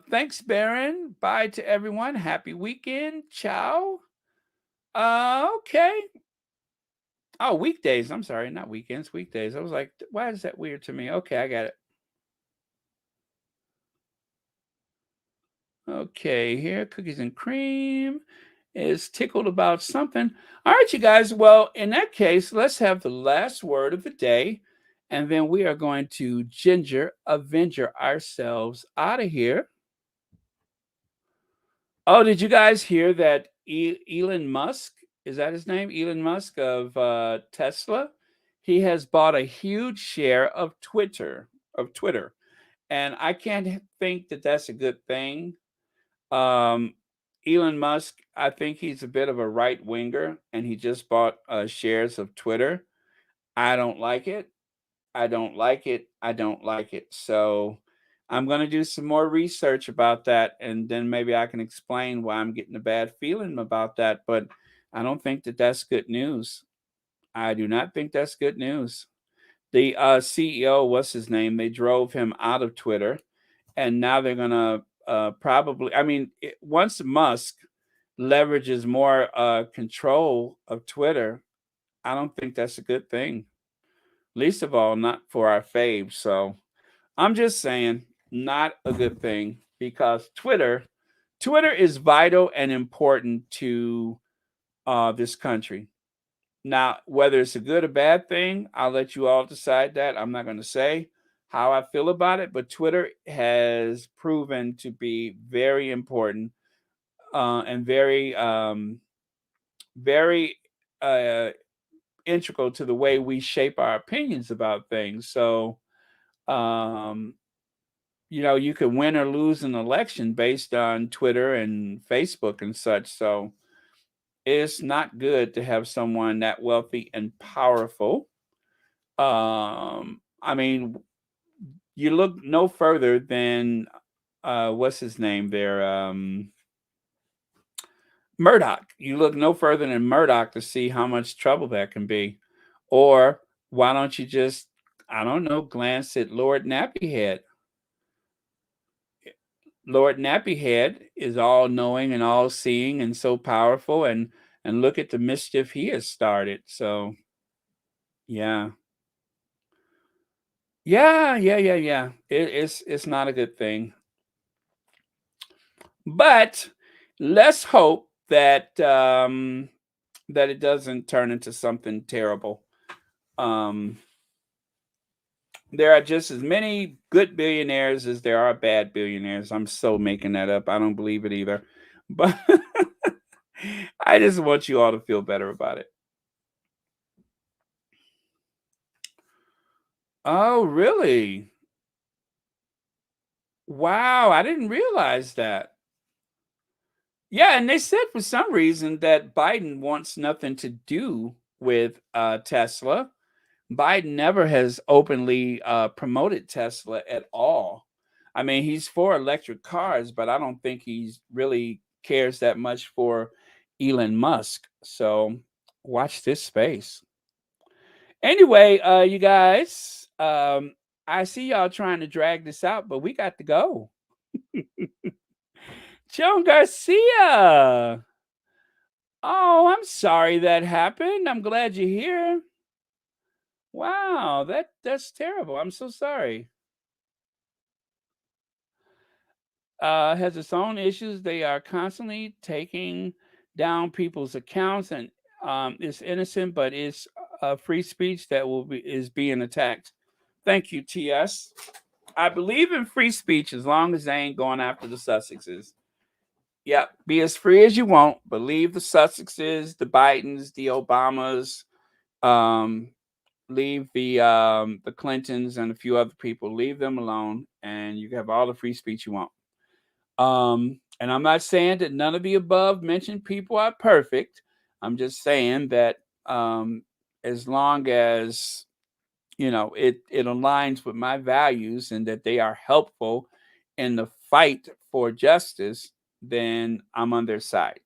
thanks, Baron. Bye to everyone. Happy weekend. Ciao. Okay. Oh, weekdays. I'm sorry, not weekends, weekdays. I was like, why is that weird to me? Okay, I got it. Okay, here, cookies and cream is tickled about something. All right, you guys. Well, in that case, let's have the last word of the day, and then we are going to ginger avenger ourselves out of here. Oh, did you guys hear that Elon Musk, is that his name? Elon Musk of Tesla? He has bought a huge share of Twitter. And I can't think that that's a good thing. Um, Elon Musk, I think he's a bit of a right winger, and he just bought shares of Twitter. I don't like it. I don't like it. I don't like it. So I'm going to do some more research about that, and then maybe I can explain why I'm getting a bad feeling about that. But I don't think that that's good news. I do not think that's good news. The CEO, what's his name? They drove him out of Twitter, and now they're gonna probably. I mean, once Musk leverages more control of Twitter, I don't think that's a good thing. Least of all, not for our faves. So I'm just saying, not a good thing because Twitter is vital and important to this country. Now, whether it's a good or bad thing, I'll let you all decide that. I'm not going to say how I feel about it, but Twitter has proven to be very important and very uh, integral to the way we shape our opinions about things. So, um, you can win or lose an election based on Twitter and Facebook and such. So, it's not good to have someone that wealthy and powerful. I mean, you look no further than what's his name there, Murdoch. You look no further than Murdoch to see how much trouble that can be. Or why don't you just, I don't know, glance at Lord Nappyhead? Lord Nappyhead is all knowing and all seeing and so powerful, and look at the mischief he has started. So yeah. Yeah. It's not a good thing. But let's hope that that it doesn't turn into something terrible. Um, there are just as many good billionaires as there are bad billionaires. I'm so making that up. I don't believe it either. But I just want you all to feel better about it. Oh, really? Wow, I didn't realize that. Yeah, and they said for some reason that Biden wants nothing to do with Tesla. Biden never has openly promoted Tesla at all. I mean, he's for electric cars, but I don't think he's really cares that much for Elon Musk. So watch this space. Anyway, you guys, I see y'all trying to drag this out, but we got to go. Joan Garcia. Oh, I'm sorry that happened. I'm glad you're here. Wow, that's terrible. I'm so sorry. Has its own issues. They are constantly taking down people's accounts, and it's innocent, but it's free speech that is being attacked. Thank you, TS. I believe in free speech as long as they ain't going after the Sussexes. Yep, be as free as you want, but leave the Sussexes, the Bidens, the Obamas, um, leave the Clintons and a few other people. Leave them alone, and you can have all the free speech you want. And I'm not saying that none of the above mentioned people are perfect. I'm just saying that as long as it aligns with my values and that they are helpful in the fight for justice, then I'm on their side.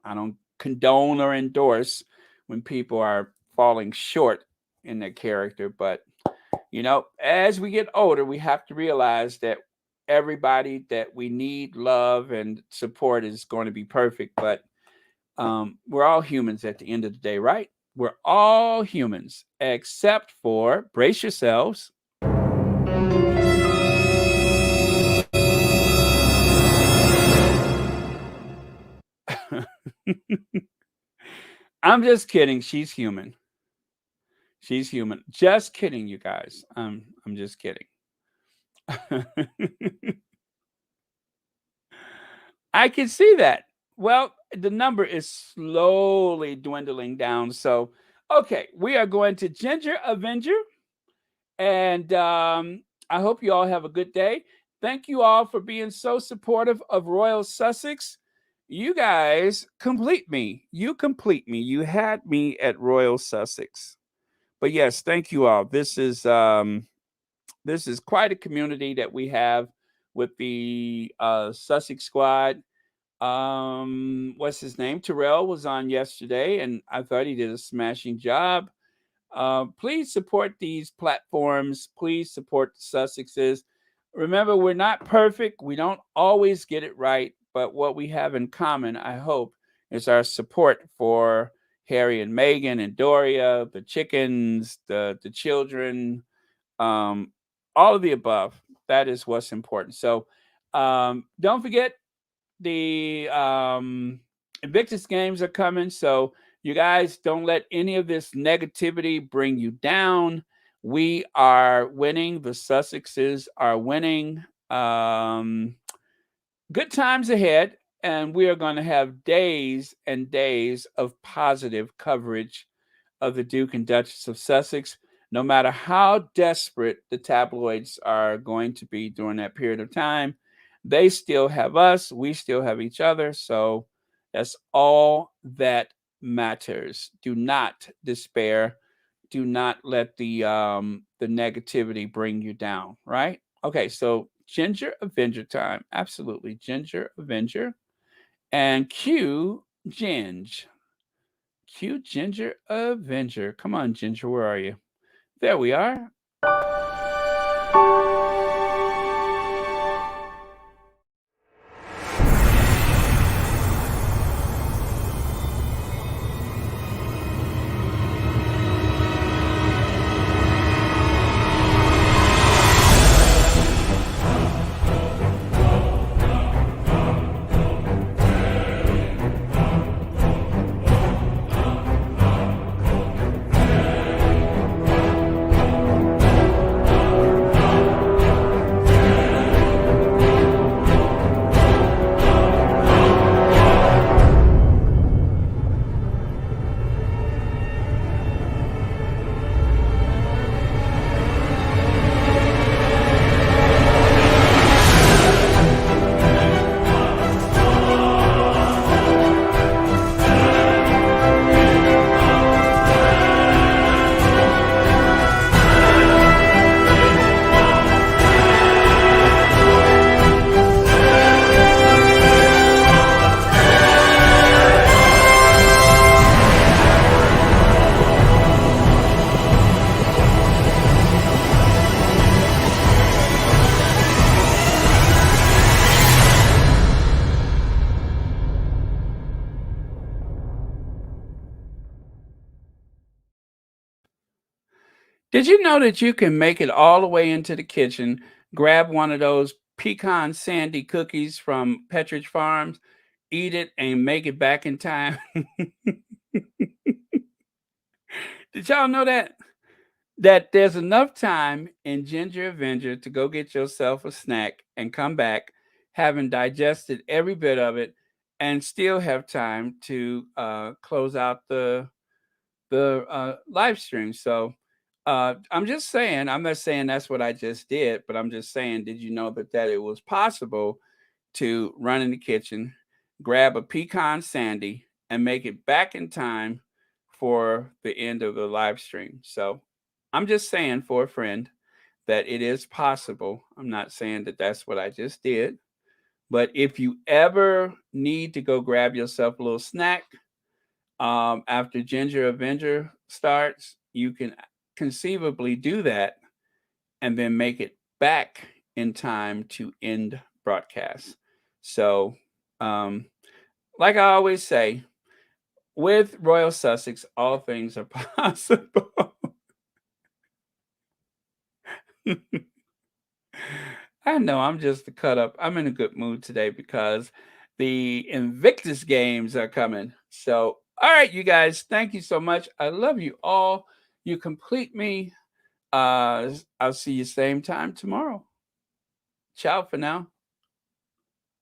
I don't condone or endorse when people are falling short in their character, but as we get older, we have to realize that everybody that we need, love, and support is going to be perfect. But we're all humans at the end of the day, right? We're all humans, except for, brace yourselves. I'm just kidding. She's human. She's human. Just kidding, you guys. I'm just kidding. I can see that. Well, the number is slowly dwindling down. So, okay, we are going to Ginger Avenger. And I hope you all have a good day. Thank you all for being so supportive of Royal Sussex. You guys complete me. You complete me. You had me at Royal Sussex. But yes, thank you all. This is quite a community that we have with the Sussex squad. What's his name? Terrell was on yesterday, and I thought he did a smashing job. Please support these platforms. Please support the Sussexes. Remember, we're not perfect. We don't always get it right, but what we have in common, I hope, is our support for Harry and Meghan and Doria, the chickens, the children, um, all of the above. That is what's important. So don't forget the Invictus games are coming. So you guys don't let any of this negativity bring you down. We are winning. The Sussexes are winning. Good times ahead, and we are going to have days and days of positive coverage of the Duke and Duchess of Sussex, no matter how desperate the tabloids are going to be during that period of time. They still have us, we still have each other. So that's all that matters. Do not despair. Do not let the negativity bring you down, right? Okay, so Ginger Avenger time. Absolutely. Ginger Avenger. And Q Ginge. Cute Ginger Avenger. Come on, Ginger, where are you? There we are. Did you know that you can make it all the way into the kitchen, grab one of those pecan sandy cookies from Petridge Farms, eat it, and make it back in time? Did y'all know that? That there's enough time in Ginger Avenger to go get yourself a snack and come back, having digested every bit of it, and still have time to close out the live stream. So I'm just saying, I'm not saying that's what I just did, but I'm just saying, did you know that it was possible to run in the kitchen, grab a pecan sandy, and make it back in time for the end of the live stream? So I'm just saying for a friend that it is possible. I'm not saying that that's what I just did, but if you ever need to go grab yourself a little snack, after Ginger Avenger starts, you can conceivably do that and then make it back in time to end broadcast. So, um, like I always say, with Royal Sussex, all things are possible. I know I'm just a cut up. I'm in a good mood today because the Invictus games are coming. So, all right, you guys, thank you so much. I love you all. You complete me. I'll see you same time tomorrow. Ciao for now.